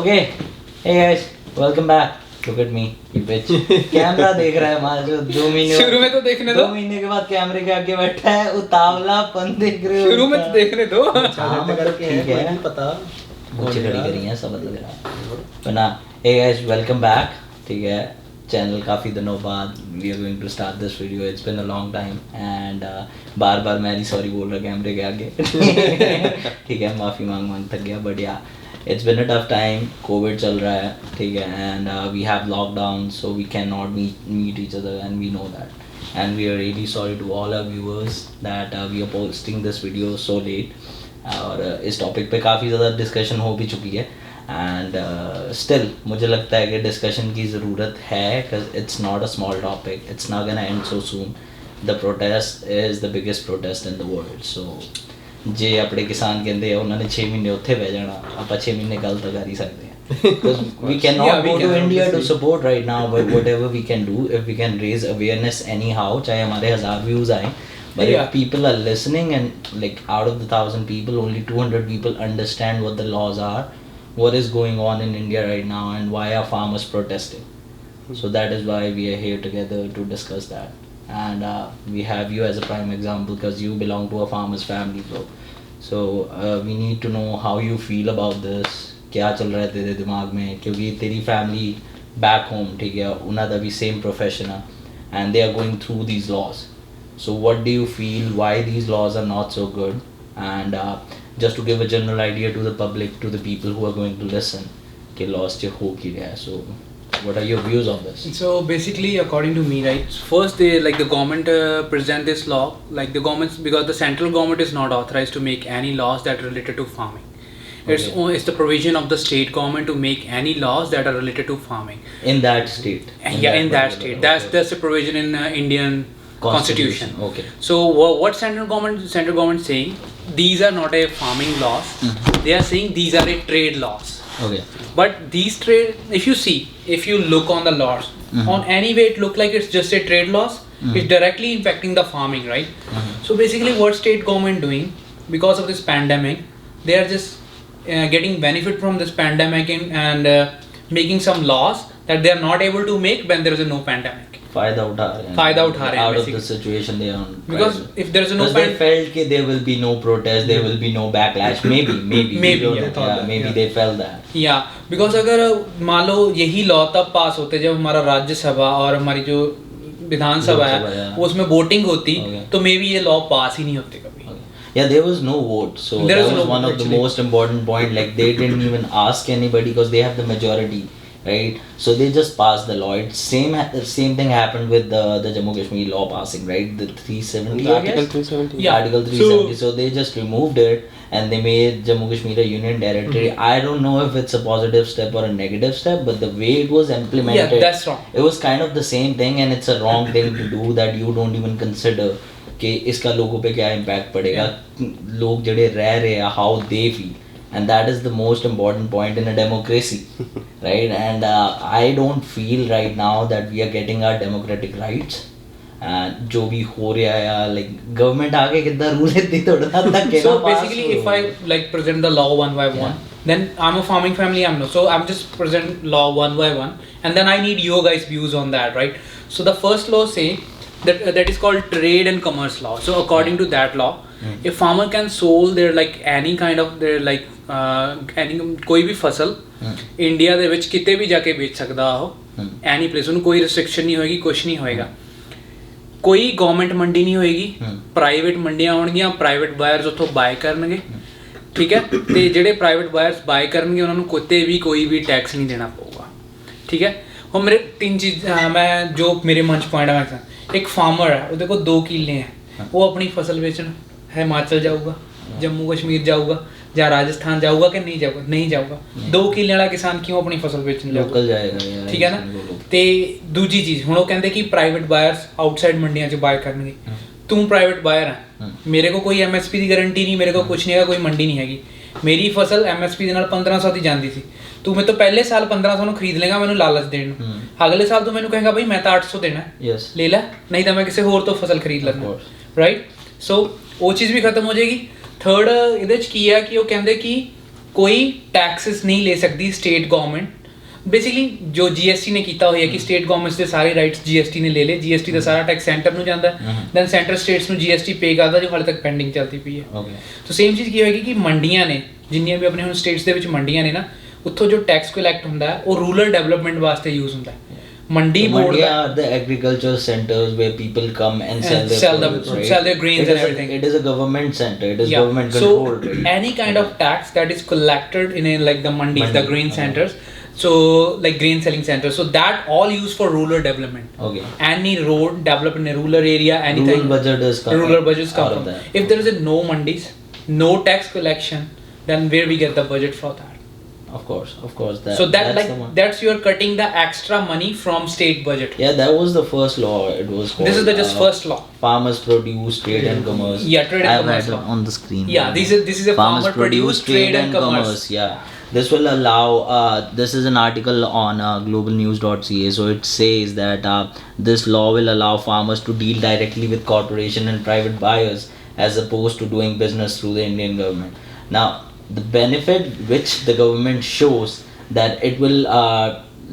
Okay, hey guys, welcome back. Look at me, you bitch. Camera देख रहा है हमारा जो 2 महीने शुरू में तो देखने दो 2 महीने के बाद कैमरे के आगे बैठा है उतावलापन देख रहे हो शुरू में तो देखने दो हाँ मतलब ठीक है नहीं पता मुझे खड़ी करी है सब लग रहा है तो ना hey guys welcome back ठीक है चैनल काफ़ी दिनों बाद we are going to start this video it's been a long time and बार बार मैं नहीं सॉरी बोल रहा कैमरे के आगे ठीक है माफ़ी मांग थक गया बट या it's been a tough time covid चल रहा है ठीक है and we have lockdown so we cannot meet each other and we know that and we are really sorry to all our viewers that we are posting this video so late और इस topic पे काफ़ी ज़्यादा discussion हो भी चुकी है and still मुझे लगता है कि डिस्कशन की ज़रूरत है because it's not a small topic it's not gonna end so soon the protest is the biggest protest in the world so जे अपने किसान कहते हैं उन्होंने 6 महीने उत्थे बह जाना आप 6 महीने गल तो कर ही सकते हैं because we cannot go to India to support right now but whatever we can do if we can raise awareness anyhow चाहे हमारे 1000 views आए but if people are listening and like out of the 1000 people only 200 people understand what the laws are what is going on in India right now and why are farmers protesting so that is why we are here together to discuss that and we have you as a prime example because you belong to a farmer's family bro so we need to know how you feel about this क्या चल रहा है तेरे दिमाग में क्योंकि तेरी family back home ठीक है उन्हें दा भी सेम प्रोफेशन है and they are going through these laws so what do you feel why these laws are not so good and just to give a general idea to the public to the people who are going to listen कि laws च हो की रहा है so what are your views on this so basically according to me right first they like the government present this law like the government because the central government is not authorized to make any laws that are related to farming it's the provision of the state government to make any laws that are related to farming in that state in that state that's the provision in Indian constitution okay so what central government saying these are not a farming laws they are saying these are a trade laws okay but these trade if you look on the laws on any way it look like it's just a trade laws it's directly impacting the farming right so basically what state government doing because of this pandemic they are just getting benefit from this pandemic and making some laws that they are not able to make when there is no pandemic फायदा उठा रहे हैं out of the situation they are in because if there is no they felt कि there will be no protest there will be no backlash maybe maybe they felt that yeah because अगर मान लो यही law तब पास होते जब हमारा राज्यसभा और हमारी जो विधानसभा है उसमें वोटिंग होती तो मे बी ये लॉ पास ही नहीं होते कभी yeah there was no vote so that was one of the most important point like they didn't even ask anybody because they have the majority right so they just passed the law it's same thing happened with the Jammu Kashmir law passing right the 370 article 370 yeah article 370 so they just removed it and they made Jammu Kashmir a union territory I don't know if it's a positive step or a negative step but the way it was implemented yeah that's wrong it was kind of the same thing and it's a wrong thing to do that you don't even consider कि इसका लोगों पे क्या impact पड़ेगा लोग जड़े रह रहे हैं how they feel and that is the most important point in a democracy right and I don't feel right now that we are getting our democratic rights जो भी हो रहा है like government आगे कितना रूल है थोड़ा तक so basically if I like present the law one by one then I'm a farming family so I'm just present law one by one and then I need your guys views on that right so the first law say that is called trade and commerce law so according to that law a farmer can sold their like any kind of their like any कोई भी फसल India ਦੇ ਵਿੱਚ ਕਿਤੇ ਵੀ ਜਾ ਕੇ ਵੇਚ ਸਕਦਾ ਹੋ ਐਨੀ ਪਲੇਸ ਉਹਨੂੰ ਕੋਈ ਰਿਸਟ੍ਰਿਕਸ਼ਨ ਨਹੀਂ ਹੋਏਗੀ ਕੁਝ ਨਹੀਂ ਹੋਏਗਾ ਕੋਈ ਗਵਰਨਮੈਂਟ ਮੰਡੀ ਨਹੀਂ ਹੋਏਗੀ ਪ੍ਰਾਈਵੇਟ ਮੰਡੀਆਂ ਹੋਣਗੀਆਂ ਪ੍ਰਾਈਵੇਟ ਬਾਇਰਸ ਉੱਥੋਂ ਬਾਏ ਕਰਨਗੇ ਠੀਕ ਹੈ ਤੇ ਜਿਹੜੇ ਪ੍ਰਾਈਵੇਟ ਬਾਇਰਸ ਬਾਏ ਕਰਨਗੇ ਉਹਨਾਂ ਨੂੰ ਕਿਤੇ ਵੀ ਕੋਈ ਵੀ ਟੈਕਸ ਨਹੀਂ ਦੇਣਾ ਪਊਗਾ ਠੀਕ ਹੈ ਹੁਣ ਮੇਰੇ 3 ਚੀਜ਼ ਮੈਂ ਜੋ ਮੇਰੇ ਮਨ 'ਚ ਪੁਆਇੰਟ ਹੈ ਇੱਕ फार्मर है ਉਹਦੇ ਕੋਲ 2 ਕਿੱਲੇ ਹੈ ਉਹ ਆਪਣੀ ਫਸਲ ਵੇਚਣ ਹਿਮਾਚਲ ਜਾਊਗਾ ਜੰਮੂ ਕਸ਼ਮੀਰ ਜਾਊਗਾ ਜਾਂ ਰਾਜਸਥਾਨ ਜਾਊਗਾ ਕਿ ਨਹੀਂ ਜਾਊਗਾ 2 ਕਿੱਲੇ ਵਾਲਾ ਕਿਸਾਨ ਕਿਉਂ ਆਪਣੀ ਫਸਲ ਵੇਚਣ ਜਾਊਗਾ ਠੀਕ ਹੈ ਨਾ ਤੇ ਦੂਜੀ ਚੀਜ਼ ਹੁਣ ਉਹ ਕਹਿੰਦੇ ਕਿ ਪ੍ਰਾਈਵੇਟ ਬਾਇਰਸ ਆਊਟਸਾਈਡ ਮੰਡੀਆਂ 'ਚ ਬਾਏ ਕਰਨਗੇ ਤੂੰ ਪ੍ਰਾਈਵੇਟ ਬਾਇਰ ਹੈ ਮੇਰੇ ਕੋਲ ਕੋਈ MSP ਦੀ ਗਾਰੰਟੀ ਨਹੀਂ ਮੇਰੇ ਕੋਲ ਕੁਝ ਨਹੀਂ ਹੈਗਾ ਕੋਈ ਮੰਡੀ ਨਹੀਂ ਹੈਗੀ ਮੇਰੀ ਫਸਲ MSP ਦੇ ਨਾਲ 1500 ਦੀ ਜਾਂਦੀ ਸੀ ਤੂੰ ਮੇਰੇ ਤੋਂ ਪਹਿਲੇ ਸਾਲ 1500 ਨੂੰ ਖਰੀਦ ਲੇਗਾ ਮੈਨੂੰ ਲਾਲਚ ਦੇਣ ਨੂੰ ਅਗਲੇ ਸਾਲ ਤੂੰ ਮੈਨੂੰ ਕਹੇਗਾ ਬਈ ਮੈਂ ਤਾਂ 800 ਦੇਣਾ ਲੈ ਲੈ ਨਹੀਂ ਤਾਂ ਮੈਂ ਕਿਸੇ ਹੋਰ ਤੋਂ ਫਸਲ ਖਰੀਦ ਲੈਣਾ ਰਾਈਟ ਸੋ ਉਹ ਚੀਜ਼ ਵੀ ਖਤਮ ਹੋ ਜਾਏਗੀ ਥਰਡ ਇਹਦੇ 'ਚ ਕੀ ਹੈ ਕਿ ਉਹ ਕਹਿੰਦੇ ਕਿ कोई टैक्सेस नहीं ले सकती स्टेट गवर्नमेंट ਬੇਸਿਕਲੀ ਜੋ GST ਨੇ ਕੀਤਾ ਹੋਇਆ ਕਿ ਸਟੇਟ ਗਵਰਨਮੈਂਟਸ ਦੇ ਸਾਰੇ ਰਾਈਟਸ GST ਨੇ ਲੈ ਲਏ GST ਦਾ ਸਾਰਾ ਟੈਕਸ ਸੈਂਟਰ ਨੂੰ ਜਾਂਦਾ ਦੈਨ ਸੈਂਟਰ ਸਟੇਟਸ ਨੂੰ GST ਪੇ ਕਰਦਾ ਜੋ ਹਾਲੇ ਤੱਕ ਪੈਂਡਿੰਗ ਚੱਲਦੀ ਪਈ ਹੈ ਸੋ ਸੇਮ ਚੀਜ਼ ਕੀ ਹੋਏਗੀ ਕਿ ਮੰਡੀਆਂ ਨੇ ਜਿੰਨੀਆਂ ਵੀ ਆਪਣੇ ਹੁਣ ਸਟੇਟਸ ਦੇ ਵਿੱਚ ਮੰਡੀਆਂ ਨੇ ਨਾ ਉੱਥੋਂ ਜੋ ਟੈਕਸ ਕਲੈਕਟ ਹੁੰਦਾ ਉਹ ਰੂਰਲ ਡਿਵੈਲਪਮੈਂਟ ਵਾਸਤੇ ਯੂਜ਼ ਹੁੰਦਾ Mandi board are the agriculture centers where people come and sell their grains and everything. It is a government center. It is government controlled. So any kind of tax that is collected in like the mandis, the grain centers, so like grain selling centers, so that all used for rural development. Okay. Any road developed in a rural area, anything. Rural budgets come. Rural budgets come from that. If there is no mandis, no tax collection, then where we get the budget for that? Of course. So that's you're cutting the extra money from state budget. Yeah, that was the first law. It was called. This is the just first law. Farmers Produce Trade and Commerce. Yeah, Trade and Commerce. I have it on the screen. Yeah, this is a Farmer Produce Trade and Commerce. Yeah, this will allow. This is an article on globalnews.ca. So it says that this law will allow farmers to deal directly with corporation and private buyers as opposed to doing business through the Indian government. Now, the benefit which the government shows that it will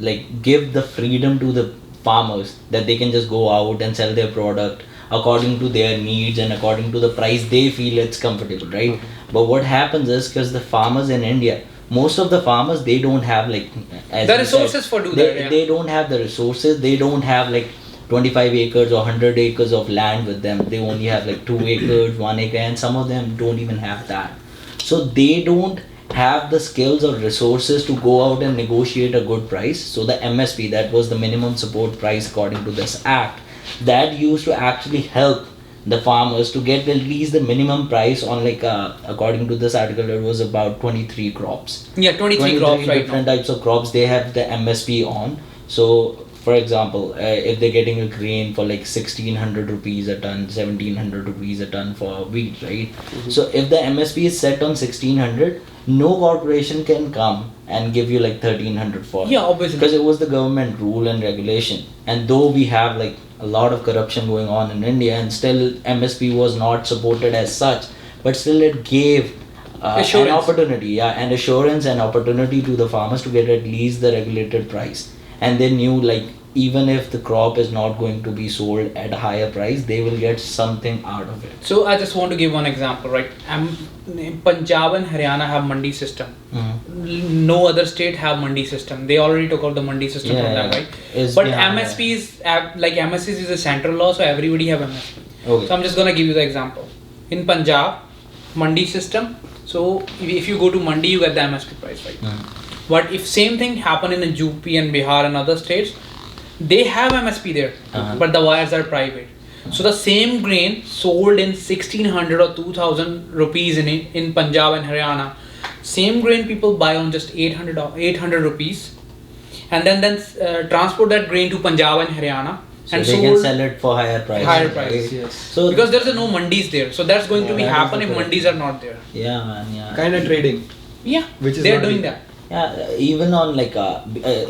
like give the freedom to the farmers that they can just go out and sell their product according to their needs and according to the price they feel it's comfortable, right? But what happens is because the farmers in India, most of the farmers, they don't have like the resources for do that. They don't have the resources. They don't have like 25 acres or 100 acres of land with them. They only have like 2 acres, 1 acre, and some of them don't even have that. So they don't have the skills or resources to go out and negotiate a good price. So the MSP, that was the minimum support price according to this act, that used to actually help the farmers to get at least the minimum price on like according to this article it was about 23 crops. Yeah, 23 crops right different types of crops they have the MSP on. So for example, if they're getting a grain for like 1600 rupees a ton, 1700 rupees a ton for wheat, right? So if the MSP is set on 1600, no corporation can come and give you like 1300 for it. Yeah, obviously. Because it was the government rule and regulation. And though we have like a lot of corruption going on in India and still MSP was not supported as such, but still it gave an opportunity, and assurance and opportunity to the farmers to get at least the regulated price. And they knew like even if the crop is not going to be sold at a higher price, they will get something out of it. So I just want to give one example, right? Punjab and Haryana have mandi system. No other state have mandi system. They already took out the mandi system from them, right? But MSP is like MSP is a central law, so everybody have MSP. Okay. So I'm just gonna give you the example. In Punjab, mandi system. So if you go to mandi, you get the MSP price, right? But if same thing happen in UP and Bihar and other states, they have MSP there, but the wires are private. So the same grain sold in 1600 or 2000 rupees in Punjab and Haryana, same grain people buy on just 800 rupees, and then transport that grain to Punjab and Haryana. So they can sell it for higher price. Higher price, right? Yes. So because there's no mandis there, so that's going to be happen if mandis are not there. Yeah, man. Yeah. Kind of trading. Yeah, which is they're doing that. Yeah, even on like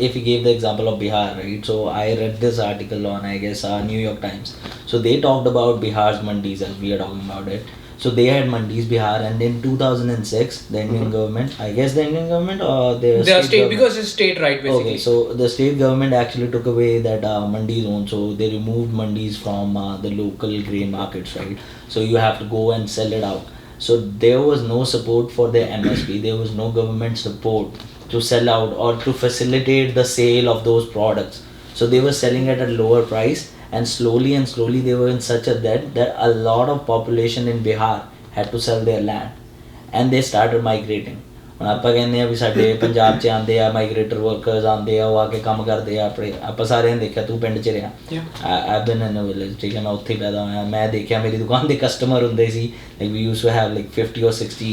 if you gave the example of Bihar, right? So I read this article on I guess New York Times. So they talked about Bihar's mandis as we are talking about it. So they had mandis Bihar, and in 2006 the Indian government, I guess the Indian government or the state because it's state right basically. Okay, so the state government actually took away that mandi zone. So they removed mandis from the local grain markets, right? So you have to go and sell it out. So there was no support for the MSP. There was no government support to sell out or to facilitate the sale of those products. So they were selling at a lower price, and slowly they were in such a debt that a lot of population in Bihar had to sell their land, and they started migrating. ਹੁਣ ਆਪਾਂ ਕਹਿੰਦੇ ਆ ਵੀ ਸਾਡੇ ਪੰਜਾਬ 'ਚ ਆਉਂਦੇ ਆ ਮਾਈਗ੍ਰੇਟਰ workers ਆਉਂਦੇ ਆ ਉਹ ਆ ਕੇ ਕੰਮ ਕਰਦੇ ਆ ਆਪਣੇ ਆਪਾਂ ਸਾਰਿਆਂ ਨੇ ਦੇਖਿਆ ਤੂੰ ਪਿੰਡ 'ਚ ਰਿਹਾ I've been in a village, ਠੀਕ ਹੈ ਮੈਂ ਉੱਥੇ ਹੀ ਪੈਦਾ ਹੋਇਆ ਮੈਂ ਦੇਖਿਆ ਮੇਰੀ ਦੁਕਾਨ ਦੇ ਕਸਟਮਰ ਹੁੰਦੇ ਸੀ like we used to have like 50 or 60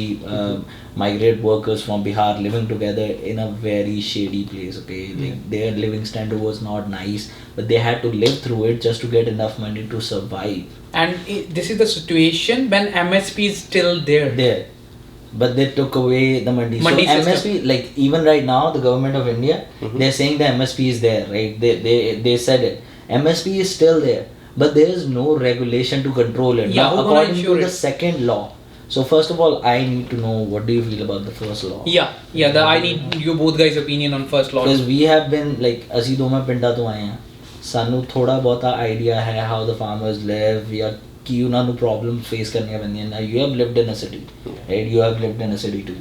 migrant workers from Bihar living together in a very shady place, okay? Like their living standard was not nice, but they had to live through it just to get enough money to survive. And this is the situation when MSP is still there. But they took away the mandi. So MSP, like even right now, the government of India, they're saying the MSP is there, right? They said it. MSP is still there, but there is no regulation to control it. Yeah, now, according to the second law, So first of all, I need to know what do you feel about the first law? I need you both guys' opinion on first law. Because we have been like ਅਸੀਂ ਦੋਵੇਂ ਪਿੰਡਾਂ ਤੋਂ ਆਏ ਹਾਂ ਸਾਨੂੰ ਥੋੜਾ ਬਹੁਤਾ idea ਹੈ how the farmers live ਜਾਂ ਕੀ ਉਹਨਾਂ ਨੂੰ ਪ੍ਰੋਬਲਮ ਫੇਸ ਕਰਨੀਆਂ ਪੈਂਦੀਆਂ ਨੇ you have lived in a city right you have lived in a city too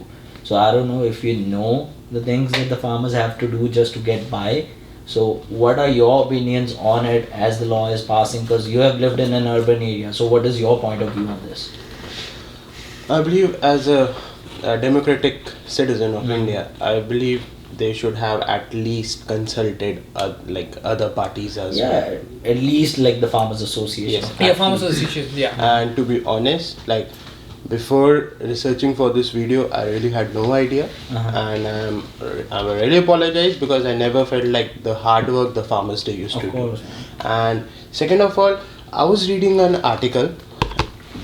so I don't know if you know the things that the farmers have to do just to get by so what are your opinions on it as the law is passing because you have lived in an urban area so what is your point of view on this? I believe as a democratic citizen of India, I believe they should have at least consulted like other parties as well. At least like the farmers association. Yes. Farmers association. And to be honest, like before researching for this video, I really had no idea, and I really apologize because I never felt like the hard work the farmers they used to do. And second of all, I was reading an article,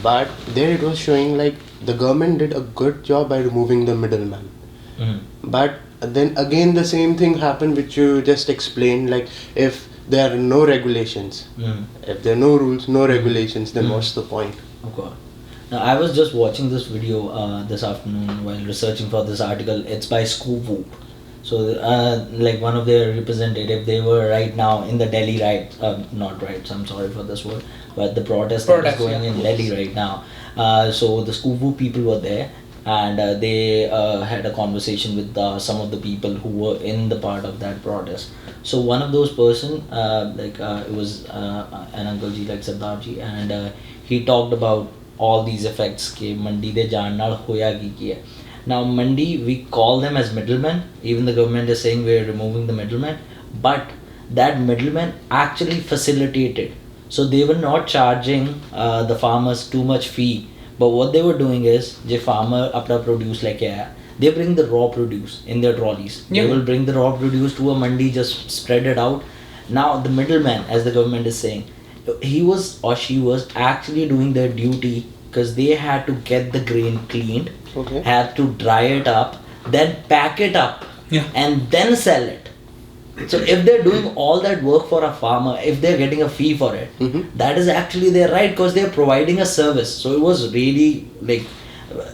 but there it was showing like the government did a good job by removing the middleman. But then again the same thing happened which you just explained, like if there are no regulations, if there are no rules, no regulations, then what's the point? Okay. Now I was just watching this video this afternoon while researching for this article. It's by Scoop Whoop. So like one of their representative, they were right now in the Delhi riots, not riots, I'm sorry for this word, but the protest that is going in Delhi right now. So the Scoop Whoop people were there and they had a conversation with some of the people who were in the part of that protest. So one of those person, it was an uncle ji like Sardar ji, and he talked about all these effects ke mandi de jaan naal hoya ki hai. Now mandi, we call them as middlemen, even the government is saying we're removing the middlemen, but that middlemen actually facilitated. So they were not charging the farmers too much fee, but what they were doing is the farmer apna produce like they bring the raw produce in their trolleys. They will bring the raw produce to a mandi, just spread it out. Now the middleman, as the government is saying, he was or she was actually doing their duty because they had to get the grain cleaned, had to dry it up, then pack it up, and then sell it. So if they're doing all that work for a farmer, if they're getting a fee for it, that is actually their right because they're providing a service. So it was really like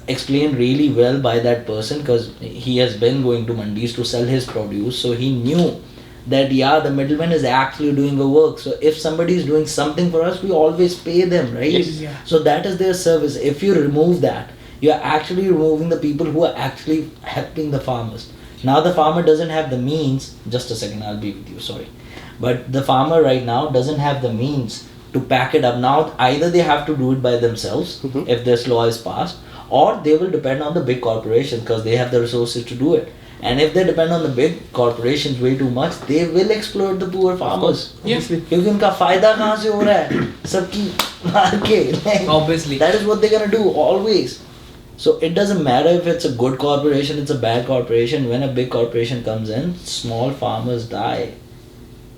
explained really well by that person because he has been going to mandis to sell his produce. So he knew that the middleman is actually doing the work. So if somebody is doing something for us, we always pay them, right? So that is their service. If you remove that, you are actually removing the people who are actually helping the farmers. Now the farmer doesn't have the means, just a second, I'll be with you, sorry. But the farmer right now doesn't have the means to pack it up. Now either they have to do it by themselves if this law is passed, or they will depend on the big corporations because they have the resources to do it. And if they depend on the big corporations way too much, they will exploit the poor farmers. क्योंकि उनका फायदा कहाँ से हो रहा है सबकी मार के. Obviously. That is what they're gonna do always. So it doesn't matter if it's a good corporation, it's a bad corporation. When a big corporation comes in, small farmers die.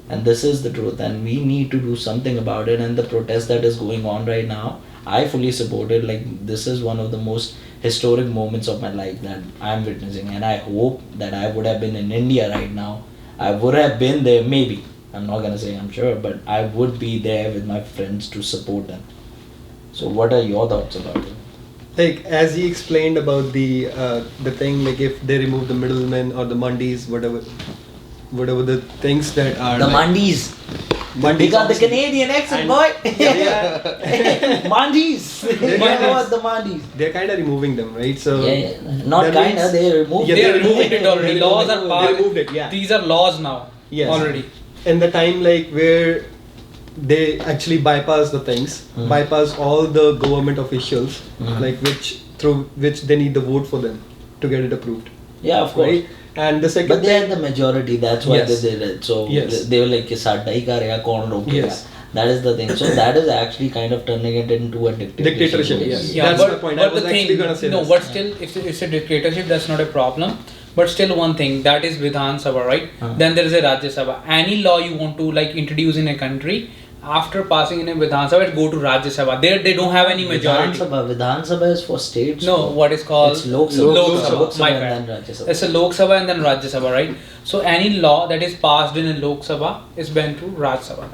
And this is the truth. And we need to do something about it. And the protest that is going on right now, I fully support it. Like this is one of the most historic moments of my life that I'm witnessing. And I hope that I would have been in India right now. I would have been there maybe. I'm not going to say I'm sure, but I would be there with my friends to support them. So what are your thoughts about it? Like as he explained about the thing, like if they remove the middlemen or the mandis, whatever the things that are the like, mandis. They got the Canadian accent, boy. Mandis. They know what the mandis. They're kind of removing them, right? So not kind of. They removed. They removed it already. Laws are passed. They removed it. Yeah. These are laws now. Yes. Already. In the time like where they actually bypass the things, bypass all the government officials, like through which they need the vote for them to get it approved. Yeah, of course. Right? And the second but they had the majority, that's why they did it. So they were like, "Sadda hi karega, kaun rokega?" That is the thing. So that is actually kind of turning it into a dictatorship. Yes. That's my point. I was actually gonna say but still, if it's a dictatorship, that's not a problem. But still, one thing, that is Vidhan Sabha, right? Then there is a Rajya Sabha. Any law you want to like introduce in a country, after passing in a Vidhan Sabha, it go to Rajya Sabha. There they don't have any majority. Vidhan Sabha is for states. No, what is called? It's Lok Sabha. Lok Sabha. My bad. And then Rajya Sabha. It's a Lok Sabha and then Rajya Sabha, right? So any law that is passed in a Lok Sabha is went to Rajya Sabha.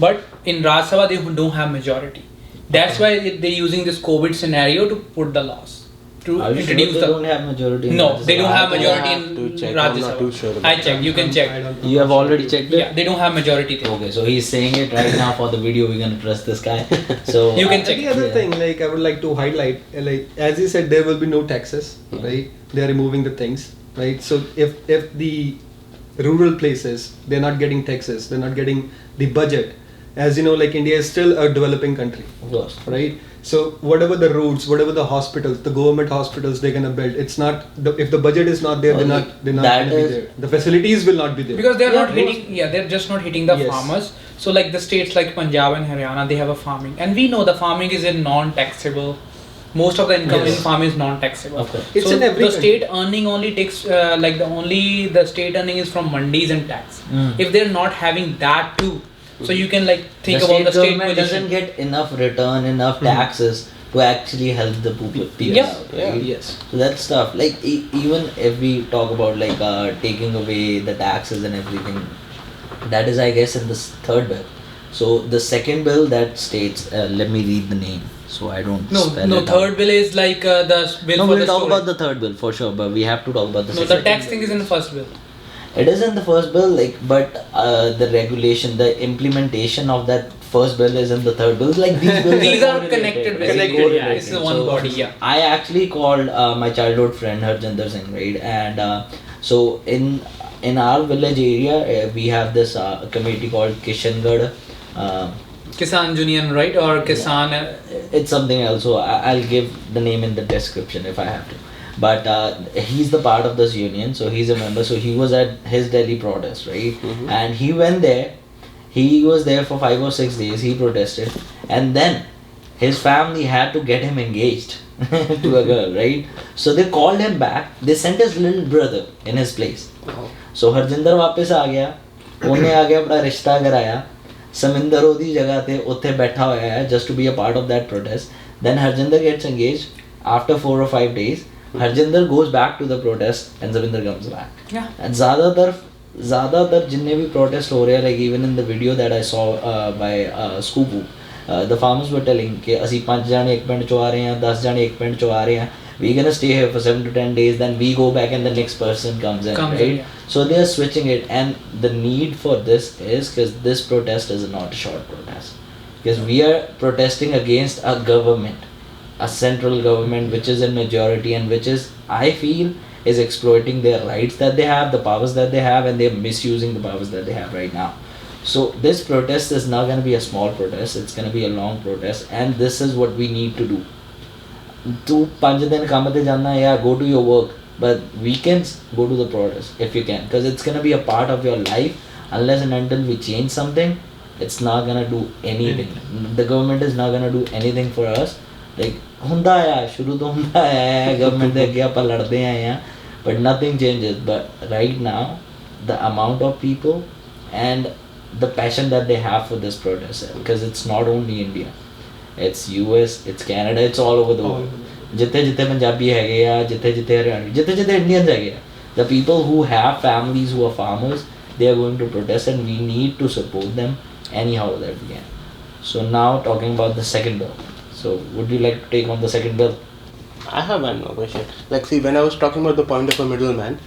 But in Rajya Sabha they don't have majority. That's why they're using this COVID scenario to put the laws. To Are you sure introduce they don't have majority in No, Rajya they don't Sabha? have majority have to in check. Rajya I'm not too Sabha. sure about I checked. You can check. I don't know. You have already checked it? Yeah, they don't have majority there. Okay, so he's saying it right now for the video. We're gonna trust this guy. So You can check. The other thing, like I would like to highlight, like as you said, there will be no taxes, right? They are removing the things, right? So if the rural places they're not getting taxes, they're not getting the budget. As you know, like India is still a developing country, Of course. right? So whatever the roads, whatever the hospitals, the government hospitals they're gonna build, it's not if the budget is not there, Oh, they're not that gonna be is- there. The facilities will not be there. Because they're Yeah, not of course. hitting, they're just not hitting the Yes. farmers. So like the states like Punjab and Haryana, they have a farming, and we know the farming is in non-taxable. Most of the income Yes. in farm is non-taxable. Okay. It's so in every the country. state earning only takes the state earning is from mandis and tax. Mm. If they're not having that too, so you can like think the about state the state government position. doesn't get enough return, enough taxes to actually help the people Yeah. out, right? Yes. So that's stuff. Like even if we talk about like taking away the taxes and everything, that is I guess in this third bill. So the second bill that states, let me read the name so I don't spell No, it third out. bill is like the bill No, for we'll the talk storage. about the third bill for sure, but we have to talk about the No, second. the tax thing is in the first bill. It is in the first bill, like, but the regulation, the implementation of that first bill is in the third bill. Like these bills These are correlated, connected right? basically. Correlated. Yeah, it's the one So, body. Yeah. I actually called my childhood friend Harjinder Singh, right? And so in our village area, we have this committee called Kishangarh. Kisan Union, right? Or Kisan. It's something else, so I'll give the name in the description if I have to. But he's the part of this union, so he's a member. So he was at his Delhi protest, right? And he went there. He was there for 5 or 6 days. He protested, and then his family had to get him engaged to a girl, right? So they called him back. They sent his little brother in his place. So Harjinder वापस आ गया. उन्हें आगे अपना रिश्ता कराया. Saminder ਉਹਦੀ ਜਗ੍ਹਾ ਤੇ ਉੱਥੇ ਬੈਠਾ ਹੋਇਆ ਹੈ just to be a part of that protest. Then Harjinder gets engaged. After 4 or 5 days, Harjinder goes back to the protest and Saminder comes back. Yeah. And ज़्यादातर जितने भी protest हो रहे हैं, like even in the video that I saw by Scoopoo, the farmers were telling कि ਅਸੀਂ 5 ਜਾਣੇ ਇੱਕ ਪਿੰਡ ਚੋਂ ਆ ਰਹੇ ਹਾਂ, 10 ਜਾਣੇ ਇੱਕ ਪਿੰਡ ਚੋਂ ਆ ਰਹੇ ਹਾਂ. We're gonna stay here for 7 to 10 days, then we go back and the next person comes in, right? Yeah. So they are switching it, and the need for this is because this protest is not a short protest. Because we are protesting against a government, a central government which is in majority and which is, I feel, is exploiting their rights that they have, the powers that they have, and they're misusing the powers that they have right now. So this protest is not going to be a small protest, it's going to be a long protest, and this is what we need to do. तू 5 दिन काम पे जाना है, yeah, go to your work, but weekends go to the protest if you can, because it's gonna be a part of your life. Unless and until we change something, it's not gonna do anything. The government is not gonna do anything for us. Like ਹੁੰਦਾ है, शुरू तो ਹੁੰਦਾ है, government ਦੇ ਅੱਗੇ ਆਪਾਂ ਲੜਦੇ ਆਏ ਆ, but nothing changes. But right now, the amount of people and the passion that they have for this protest, because it's not only India. It's US, it's Canada, it's all over the world. जितने जितने पंजाबी हैगे आ, जितने जितने हरियाणवी, जितने जितने Indians हैगे आ, the people who have families who are farmers, they are going to protest, and we need to support them anyhow that we can. So now talking about the second bill. So would you like to take on the second bill? I have one more question. Like, see, when I was talking about the point of a middleman,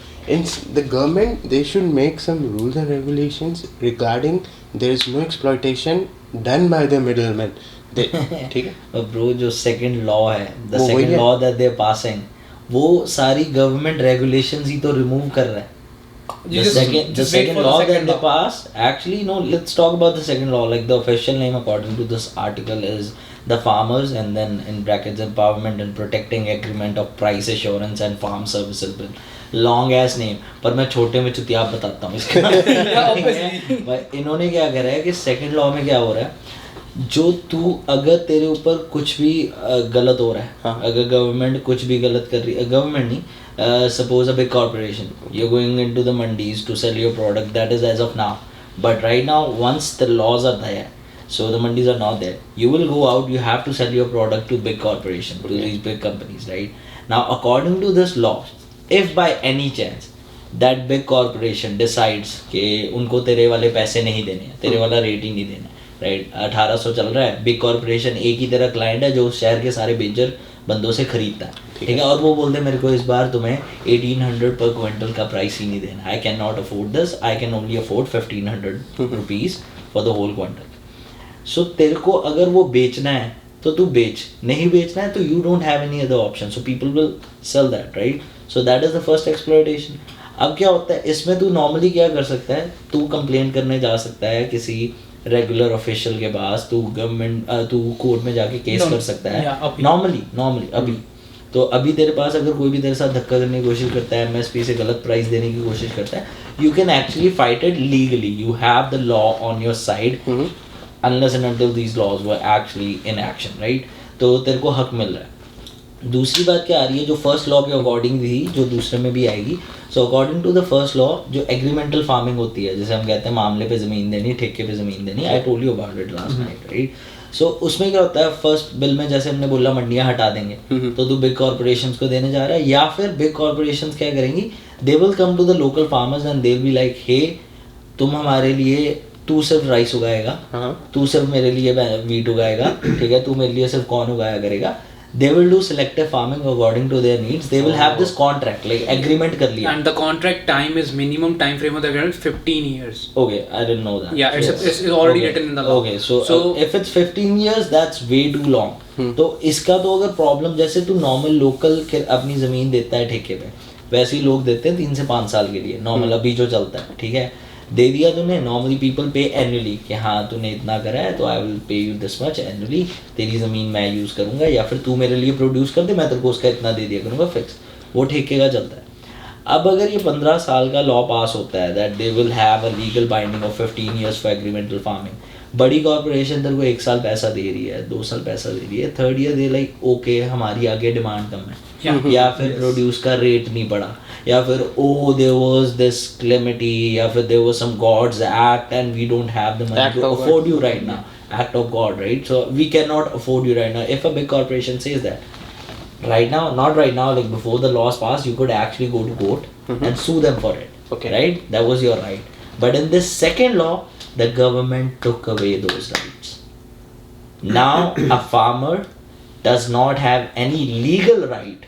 the government, they should make some rules and regulations regarding there is no exploitation done by the middlemen. ठीक है? Bro, जो second law है, the वो वही second है। law that they're passing, वो सारी government regulations ही तो remove कर रहा है. You The just second wait for the law that second they law. passed, actually no, let's talk about the second law. Like the official name according to this article is the farmers, and then in brackets empowerment and protecting agreement of price assurance and farm services bill. Long ass name, पर मैं छोटे में चुतियाब बताता हूँ इसका. But इन्होंने क्या करा है कि second law में क्या हो रहा है, जो तू अगर तेरे ऊपर कुछ भी गलत हो रहा है, हाँ. अगर गवर्नमेंट कुछ भी गलत कर रही है, गवर्नमेंट नहीं, suppose a big corporation, you're going into the mandis to sell your product, that is as of now. But right now, once the laws are there, so the mandis are not there, you will go out, you have to sell your product to big corporation, to these big companies, right? Now, according to this law, if by any chance that big corporation decides कि उनको तेरे वाले पैसे नहीं देने हैं, तेरे वाला रेट ही नहीं देना है, राइट 1800 चल रहा है, बिग कॉर्पोरेशन एक ही तेरा क्लाइंट है जो उस शहर के सारे बेंजर बंदों से खरीदता है, ठीक है, और वो बोलते हैं मेरे को इस बार तुम्हें 1800 पर क्विंटल का प्राइस ही नहीं देना, I can not afford this, I can only afford 1500 rupees for the whole quintal. So तेरे को अगर वो बेचना है तो तू बेच, नहीं बेचना है तो you don't have any other option, so people will sell that, right. So that is the first exploitation. अब क्या होता है इसमें, तू नॉर्मली क्या कर सकता है, तू कंप्लेंट करने जा सकता है किसी रेगुलर ऑफिशियल के पास, तू गवर्नमेंट तू कोर्ट में जाके केस कर सकता है नॉर्मली अभी। तो अभी तेरे पास अगर कोई भी तेरे साथ धक्का करने की कोशिश करता है, एमएसपी से गलत प्राइस देने की कोशिश करता है, you can actually fight it legally, you have the law on your side unless and until these laws were actually in action, right? तो तेरे को हक मिल रहा है। दूसरी बात क्या आ रही है, जो फर्स्ट लॉ के अकॉर्डिंग थी, जो दूसरे में भी आएगी, so according to the first law जो एग्रीमेंटल फार्मिंग होती है, जैसे हम कहते हैं मामले पे ज़मीन देनी, ठेके पे ज़मीन देनी, I told you about it last night, right. So उसमें क्या होता है, फर्स्ट बिल में जैसे हमने बोला मंडियाँ हटा देंगे, तो तू बिग कॉर्पोरेशंस को देने जा रहा है, या फिर बिग कॉर्पोरेशंस क्या करेंगी, they will come to the local farmers and they will be like, hey तुम हमारे लिए, तू सिर्फ राइस उगाएगा, तू सिर्फ मेरे लिए वीट उगाएगा, ठीक है, तू मेरे लिए सिर्फ कॉर्न उगाया करेगा। They will do selective farming according to their needs. They will have this contract, like agreement कर लिया. And the contract time is minimum time frame of the agreement 15 years. Okay, I didn't know that. Yeah, it's already written in the law. Okay, so if it's 15 years, that's way too long. तो इसका तो अगर problem, जैसे तू normal local अपनी ज़मीन देता है ठेके पे, वैसे ही लोग देते हैं 3 से 5 साल के लिए, नॉर्मल अभी जो चलता है, ठीक है, दे दिया तूने, नॉर्मली पीपल पे एनुअली कि हाँ तूने इतना करा है तो I will pay you this much annually, तेरी ज़मीन मैं यूज़ करूँगा, या फिर तू मेरे लिए प्रोड्यूस कर दे, मैं तेरे को उसका इतना दे दिया करूँगा फिक्स, वो ठेके का चलता है। अब अगर ये 15 साल का लॉ पास होता है that they will have a legal binding of 15 years for agreemental farming, बड़ी कॉर्पोरेशन तेरे को 1 साल पैसा दे रही है, 2 साल पैसा दे रही है, 3rd year they like okay हमारी आगे डिमांड कम है, या फिर प्रोड्यूस का रेट नहीं बढ़ा, या फिर oh there was this calamity, या फिर there was some God's act and we don't have the money to afford you right now, act of God, right? So we cannot afford you right now. If a big corporation says that right now, not right now, like before the laws passed, you could actually go to court and sue them for it, okay, right? That was your right. But in this second law, the government took away those rights. Now a farmer does not have any legal right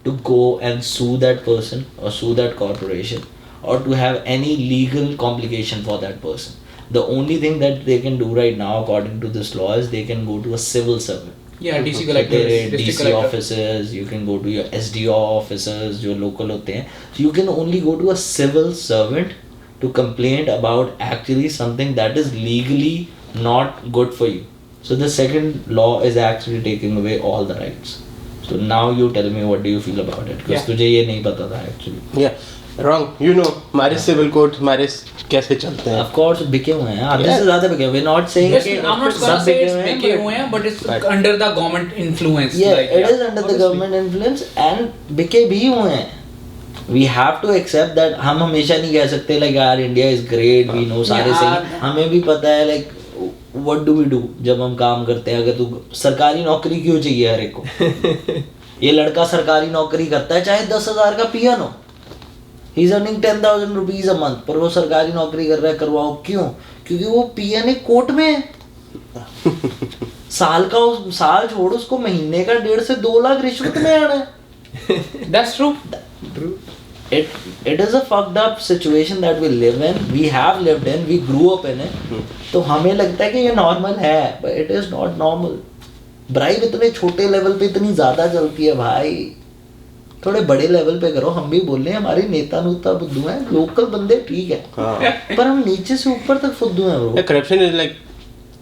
to go and sue that person or sue that corporation or to have any legal complication for that person. The only thing that they can do right now according to this law is they can go to a civil servant. Yeah, DC collector, DC offices, you can go to your SDO offices जो local होते हैं. So you can only go to a civil servant to complain about actually something that is legally not good for you. So the second law is actually taking away all the rights. So now you tell me what do you feel about it? Because तुझे ये नहीं पता था actually. Yeah, wrong. You know, हमारे civil court हमारे कैसे चलते हैं? Of course बिके हुए हैं, आधे से ज़्यादा बिके हुए हैं. We're not saying कि I'm not gonna say it's बिके हुए हैं, but it's under the government influence. Yeah, it is under the government influence and बिके भी हुए हैं. We have to accept that. हम हमेशा नहीं कह सकते like यार India is great, we know सारे सही. हमें भी पता है like what do we do जब हम काम करते हैं. अगर तू सरकारी नौकरी क्यों चाहिए हर एक को? ये लड़का सरकारी नौकरी करता है चाहे 10,000 का पियन हो, he is earning 10,000 rupees a month, पर वो सरकारी नौकरी कर रहा है. करवाओ क्यों? क्योंकि वो पियन एक कोर्ट में है. साल छोड़, उसको महीने का 1.5 से 2 लाख रिश्वत में आना है. That's true. It is a fucked up situation that we live in. We have lived in. We grew up in it. तो हमें लगता है कि ये नॉर्मल है, but it is not normal. Bribe इतने छोटे लेवल पे इतनी ज़्यादा चलती है भाई, थोड़े बड़े लेवल पे करो. हम भी बोल रहे हैं हमारे नेता नूता बुद्धू हैं, लोकल बंदे ठीक है, पर हम नीचे से ऊपर तक फुद्दू हैं bro. Corruption is like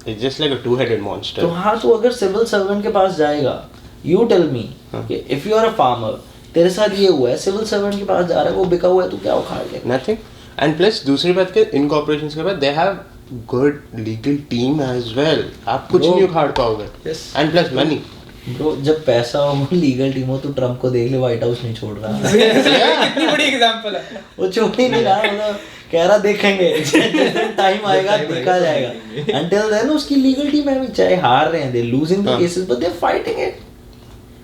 it's just like a to-headed monster. तो हाँ, तो अगर सिविल सर्वेंट के पास जाएगा, यू टेल मी कि if you are a farmer, तेरे साथ ये हुआ है, सिविल सर्वेंट के पास जा रहा है, वो बिका हुआ है, तो क्या उखाड़ लेगा? नथिंग. एंड प्लस दूसरी बात के इन कॉर्पोरेशंस के बाद they have good legal team as well. आप कुछ नहीं उखाड़ पाओगे. And plus money bro. जब पैसा हो, लीगल टीम हो, तो ट्रम्प को देख ले, व्हाइट हाउस नहीं छोड़ रहा. कितनी बड़ी एग्जांपल है. वो छोड़ ही नहीं रहा, मतलब कह रहा देखेंगे, टाइम आएगा देखा जाएगा. Until then उसकी लीगल टीम है, चाहे हार रहे हैं, they losing the cases, but they're fighting it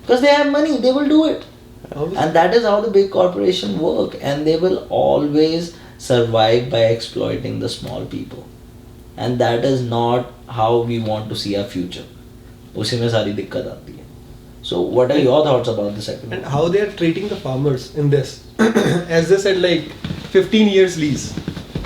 because they have money, they will do it. And that is how the big corporation work, and they will always survive by exploiting the small people. and that is not how we want to see our future. उसी में सारी दिक्कत आती है. So what are your thoughts about the second And how they are treating the farmers in this. As they said, like 15 years lease.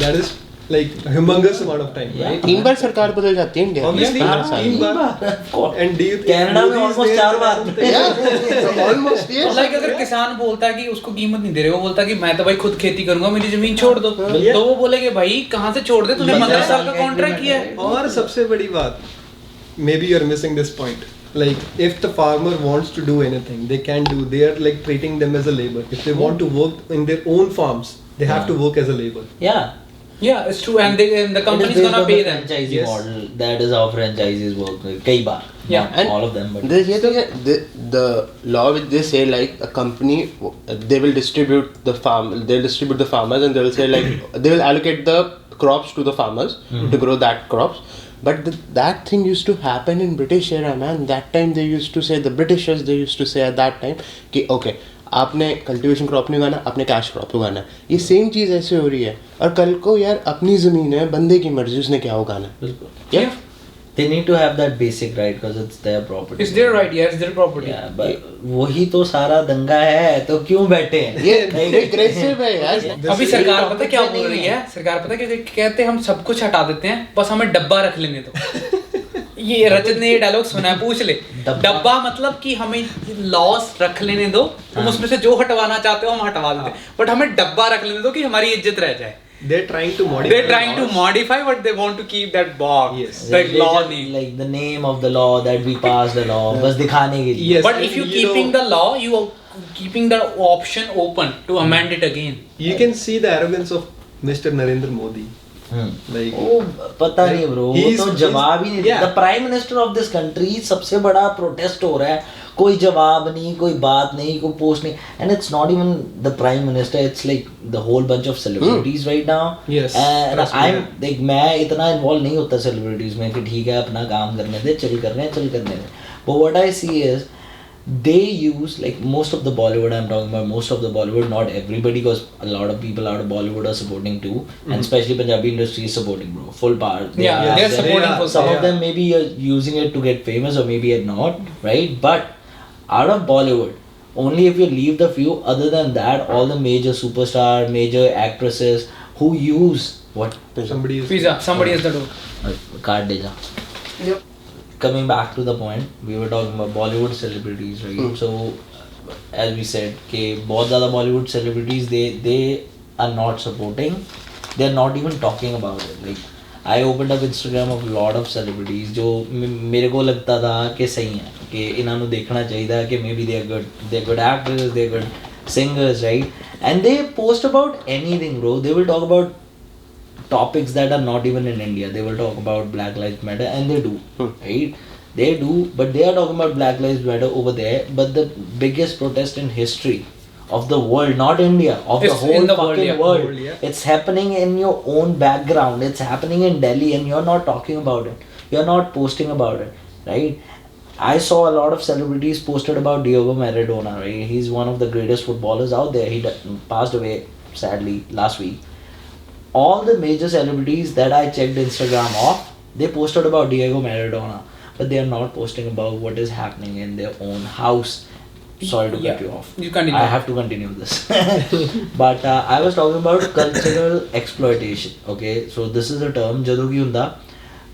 That is like a humongous amount of time, Yeah. right? 3 बार सरकार बदल जाती है India Obviously, हर साल. 3 बार. And do you think Canada में Modi is almost there 4 bar. around the- almost like अगर किसान बोलता है कि उसको कीमत नहीं दे रहे, वो बोलता है कि मैं तो भाई खुद खेती करूंगा, मेरी जमीन छोड़ दो, तो वो बोलेंगे भाई कहाँ से छोड़ दे, तूने 15 साल का कॉन्ट्रैक्ट किया है. और सबसे बड़ी बात, maybe you are missing this point. Like if the farmer wants to do anything, they can do. They are like treating them as a labor. If they want to work in their own farms, they have to work as a labor. Yeah. Yeah, it's true, and the company is gonna pay them. Franchisee Yes. model. That is how franchises work. कई बार. Yeah. Not all of them, but ये तो the law which they say like a company they will distribute the farmers and they will say like they will allocate the crops to the farmers to grow that crops. But that thing used to happen in British era, man. That time they used to say, the Britishers they used to say at that time कि okay आपने cultivation crop नहीं उगाना, आपने cash crop उगाना. ये same चीज़ ऐसे हो रही है. और कल को यार अपनी ज़मीन है, बंदे की मर्जी, उसने क्या उगाना. बिल्कुल. Yeah. They need to have that basic right because it's their property. It's their right, yeah, it's their property. Yeah, but वही तो सारा दंगा है, तो क्यों बैठे हैं? ये aggressive है यार. अभी सरकार पता क्या बोल रही है? सरकार पता क्या कहते हैं, हम सब कुछ हटा देते हैं, बस हमें डब्बा रख लेने दो. ये रजत ने ये डायलॉग सुना है, पूछ ले. डब्बा मतलब कि हमें लॉस रख लेने दो, तुम उसमें से जो हटवाना चाहते हो हम हटवा देते हैं, बट हमें डब्बा रख लेने दो कि हमारी इज्जत रह जाए. They're trying to modify. They're trying to modify, but they want to keep that box. Yes. Like They law just, name. like the name of the law that we passed the law, बस दिखाने के लिए. Yes. But if you're You keeping know- the law, you are keeping the option open to amend it again. You can see the arrogance of Mr. Narendra Modi. Like वो पता नहीं bro, वो He's- तो जवाब ही नहीं. yeah. The Prime Minister of this country सबसे बड़ा protest हो रहा है, कोई जवाब नहीं, कोई बात नहीं, कोई पोस्ट नहीं. And it's not even the Prime Minister, it's like the whole bunch of celebrities right now. Yes, And trust me. I'm like मैं इतना इन्वॉल्व नहीं होता सेलिब्रिटीज में कि ठीक है अपना काम करने दे, चल करने दे. But what I see is they use like most of the Bollywood, I'm talking about most of the Bollywood, not everybody, because a lot of people out of Bollywood are supporting too, and especially Punjabi industry is supporting, bro, full power. Yeah, Yes, they're they supporting are. for Some Yeah. of them maybe are using it to get famous or maybe are not, right? But out of Bollywood, only if you leave the few, other than that, all the major superstar, major actresses who use what? somebody is Pizza, somebody has the door. Card deja. Coming back to the point, we were talking about Bollywood celebrities, right? So, as we said, कि बहुत ज़्यादा Bollywood celebrities they are not supporting, they are not even talking about it. Like I opened up Instagram of a lot of celebrities जो मेरे को लगता था कि सही है, कि इन्हां नूं देखना चाहिए कि maybe they are good actors, they are good singers, right? And they post about anything, bro. They will talk about topics that are not even in India. They will talk about Black Lives Matter, and they do, right? They do, but they are talking about Black Lives Matter over there. But the biggest protest in history of the world, not India, of the It's whole in the fucking world, yeah. world, Yeah. it's happening in your own background. It's happening in Delhi, and you're not talking about it. You're not posting about it, right? I saw a lot of celebrities posted about Diego Maradona, right? He's one of the greatest footballers out there. He passed away sadly last week. All the major celebrities that I checked Instagram off, they posted about Diego Maradona, but they are not posting about what is happening in their own house. Sorry to cut Yeah. you off. You continue. I have to continue this. But I was talking about cultural exploitation. Okay, so this is a term ਜਦੋਂ ਕੀ ਹੁੰਦਾ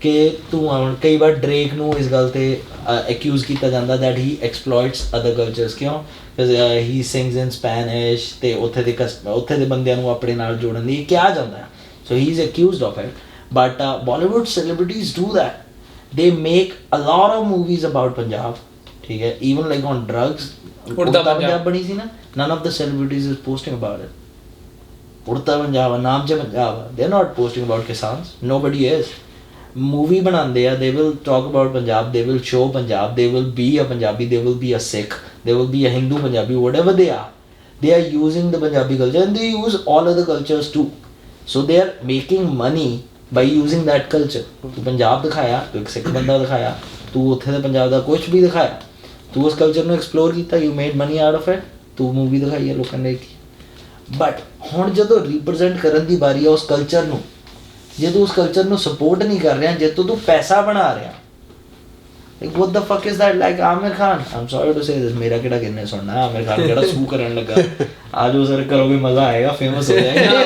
ਕਿ ਤੂੰ ਕਈ ਵਾਰ Drake ਨੂੰ ਇਸ ਗੱਲ ਤੇ accuse ਕੀਤਾ ਜਾਂਦਾ that he exploits other cultures. ਕਿਉਂ? Because he sings in Spanish ਤੇ ਉੱਥੇ ਦੇ ਬੰਦਿਆਂ ਨੂੰ ਆਪਣੇ ਨਾਲ ਜੋੜਨ ਦੀ ਕਿਹਾ ਜਾਂਦਾ ਹੈ. So he's accused of it. But Bollywood celebrities do that. They make a lot of movies about Punjab. ठीक है, even like on drugs. उड़ता पंजाब बनी थी ना. None of the celebrities is posting about it. उड़ता पंजाब नाम च Punjab. They're not posting about Kisans. Nobody is. Movie बनाते हैं. They will talk about Punjab. They will show Punjab. They will be a Punjabi. They will be a Sikh. They will be a Hindu Punjabi. Whatever they are, they are using the Punjabi culture and they use all other cultures too. So they are making money by using that culture. तू पंजाब दिखाया, तू एक सिख बंदा दिखाया, तू उत्थे दे पंजाब दा कुछ भी दिखाया, तू उस कल्चर ਨੂੰ एक्सप्लोर ਕੀਤਾ, you made money out of it, तू मूवी दिखाई ਹੈ ਲੋਕਾਂ ਨੇ ਦੇਖੀ. But ਹੁਣ ਜਦੋਂ ਰਿਪਰੈਜ਼ੈਂਟ ਕਰਨ ਦੀ ਵਾਰੀ ਹੈ ਉਸ ਕਲਚਰ ਨੂੰ, ਜੇ ਤੂੰ ਉਸ ਕਲਚਰ ਨੂੰ ਸਪੋਰਟ ਨਹੀਂ ਕਰ ਰਿਹਾ, ਜੇ ਤੂੰ ਪੈਸਾ ਬਣਾ ਰਿਹਾ, like what the fuck is that? Like Amir Khan, I'm sorry to say this, मेरा किड़ा किन्ने सुनना है, आमिर खान किड़ा सू करने लगा, आज वो सर करोगे मजा आएगा, फेमस हो जाएगा,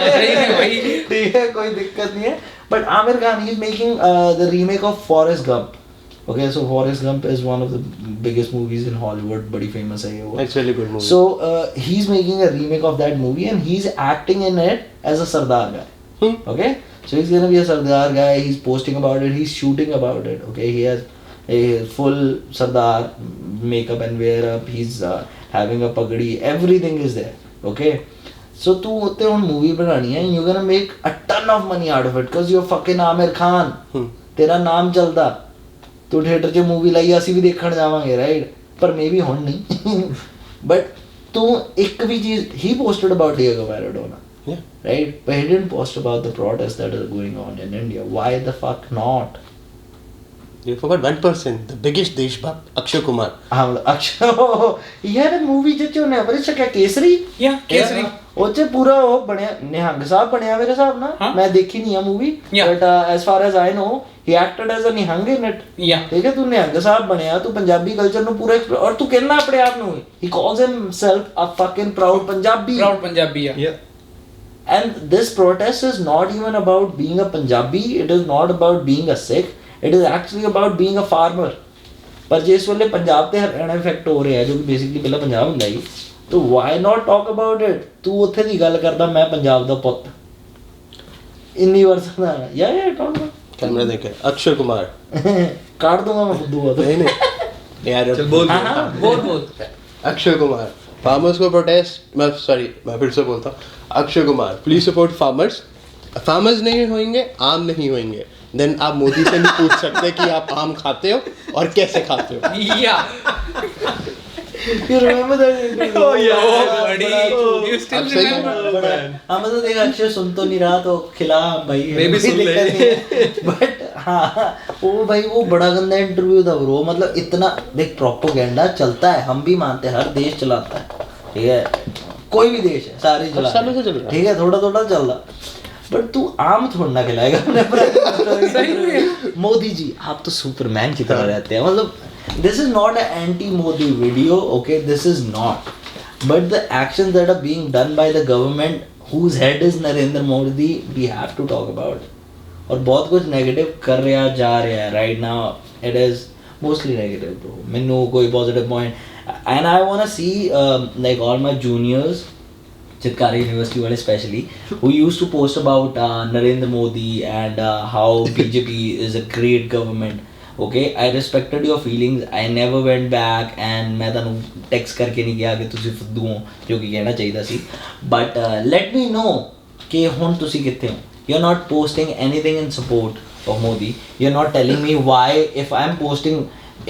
ठीक है, कोई दिक्कत नहीं है. But Amir Khan, he's making the remake of Forrest Gump. Okay, so Forrest Gump is one of the biggest movies in Hollywood, bड़ी famous है ये वो. It's really good movie. So he's making a remake of that movie and he's acting in it as a Sardar guy. Okay, so he's gonna be a Sardar guy. He's posting about it. He's shooting about it. Okay, he has a full Sardar makeup and wear up. He's having a pagdi. Everything is there. Okay, so तू होते हो movie बनानी है. You're gonna make a ton of money out of it because you're fucking Amir Khan. तेरा नाम चलता. तू theatre 'ਚ मूवी लाई, ਅਸੀਂ ਵੀ ਦੇਖਣ ਜਾਵਾਂਗੇ, ਰਾਈਟ? ਪਰ ਮੇਬੀ ਹੁਣ ਨਹੀਂ. ਬਟ ਤੂੰ ਇੱਕ ਵੀ ਚੀਜ਼, he posted about Diego Maradona, Yeah. right? But he didn't post about the protests that are going on in India. Why the fuck not? You forgot one person, the biggest Deshbhakt, Akshay Kumar. Akshay, he had a movie ਜਿੱਚ ਉਹਨੇ ਅਮਰਿਤ ਛਕਿਆ, ਕੇਸਰੀ. Yeah, Kesari. ਉਹ 'ਚ ਪੂਰਾ ਉਹ ਬਣਿਆ, ਨਿਹੰਗ ਸਾਹਿਬ ਬਣਿਆ ਮੇਰੇ ਹਿਸਾਬ ਨਾਲ. ਮੈਂ ਦੇਖੀ ਨਹੀਂ ਆ movie, but as far as I know, he acted as a Nihang in it. Yeah. ਠੀਕ ਹੈ, ਤੂੰ ਨਿਹੰਗ ਸਾਹਿਬ ਬਣਿਆ, ਤੂੰ ਪੰਜਾਬੀ ਕਲਚਰ ਨੂੰ ਪੂਰਾ ਔਰ ਤੂੰ ਕਹਿੰਦਾ ਆਪਣੇ ਆਪ ਨੂੰ, he calls himself a fucking proud Punjabi. Proud Punjabi, yeah. Yeah. And this protest is not even about being a Punjabi, it is not about being a Sikh, it is actually about being a farmer. ਪਰ ਜੇ ਇਸ ਵੇਲੇ ਪੰਜਾਬ ਤੇ Haryana effect ਹੋ ਰਿਹਾ, ਜੋ ਕਿ basically ਪਹਿਲਾਂ ਪੰਜਾਬ ਹੁੰਦਾ ਸੀ, ਤਾਂ why not talk about it? ਤੂੰ ਉੱਥੇ ਦੀ ਗੱਲ ਕਰਦਾ, ਮੈਂ ਪੰਜਾਬ ਦਾ ਪੁੱਤ, ਇੰਨੀ ਵਾਰ ਸੁਣਾ ਯਾਰ talk about. कैमरा देखे अक्षय कुमार. काट दूंगा मैं फुद्दू को. नहीं यार चल बोल. बोल. अक्षय कुमार फार्मर्स को प्रोटेस्ट, मैं फिर से बोलता हूँ, Akshay Kumar please support farmers. Farmers नहीं होंगे, आम नहीं होंगे, देन आप मोदी से नहीं पूछ सकते कि आप आम खाते हो और कैसे खाते हो. Yeah. You remember that? Oh yeah. Oh, buddy. You still अब सही है. remember? हाँ मतलब देख, अक्षय सुन तो नहीं रहा तो खिला भाई, मैं भी सुन ले. बट हाँ वो भाई वो बड़ा गंदा इंटरव्यू था ब्रो. मतलब इतना देख, प्रोपोगेंडा चलता है, हम भी मानते हैं, हर देश चलाता है, ठीक है, कोई भी देश है, सारे चला सालों से चल रहा है. ठीक है, थोड़ा थोड़ा चल रहा. बट तू आम थोड़ा ना खिलाएगा अपने. सही में. मोदी जी आप तो सुपरमैन की तरह रहते हैं. मतलब this is not an anti-Modi video, okay, this is not, but the actions that are being done by the government whose head is Narendra Modi, we have to talk about. और बहुत कुछ negative कर रहा जा रहा है right now. It is mostly negative bro. मैंने कोई positive point, and I wanna see like all my juniors, Chitkara University वाले especially, who used to post about Narendra Modi and how BJP is a great government. Okay, I respected your feelings. I never went back and मैं ਤੁਹਾਨੂੰ text ਕਰਕੇ ਨਹੀਂ ਗਿਆ ਕਿ ਤੁਸੀਂ ਫੁੱਦੂ ਹੋ, ਜੋ ਕਿ ਕਹਿਣਾ ਚਾਹੀਦਾ ਸੀ. But let me know ਕਿ ਹੁਣ ਤੁਸੀਂ ਕਿੱਥੇ ਹੋ. You're not posting anything in support of Modi. You're not telling me why, if I'm posting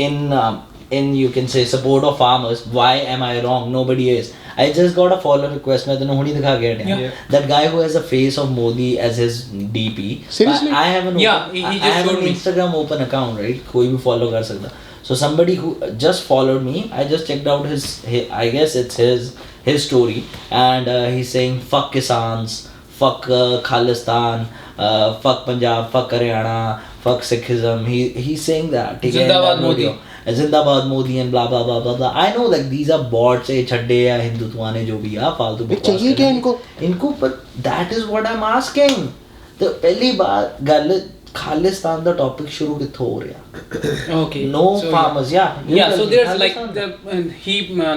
in you can say support of farmers, why am I wrong? Nobody is. I just got a follow request, मैं तैਨੂੰ हुणी दिखा के Hatia. Yeah. That guy who has a face of Modi as his DP. Seriously? I have an Yeah, open, he I just have showed an me. Instagram open account, right? कोई भी follow कर सकता. So somebody who just followed me, I just checked out his I guess it's his story, and he's saying fuck Kisans, fuck Khalistan, fuck Punjab, fuck Haryana, fuck Sikhism. He's saying that. ठीक है, Zindabad that Modi. video. जिंदाबाद Modi and blah blah blah blah blah. I know like these are bots, ये छड्डे या हिंदुत्वाने जो भी आ फालतू बकवास चाहिए क्या इनको पर that is what I'm asking. तो पहली बार गल खालिस्तान दा टॉपिक शुरू कित्थों हो रहा. Okay. No So, farmers, yeah. Yeah, so there's like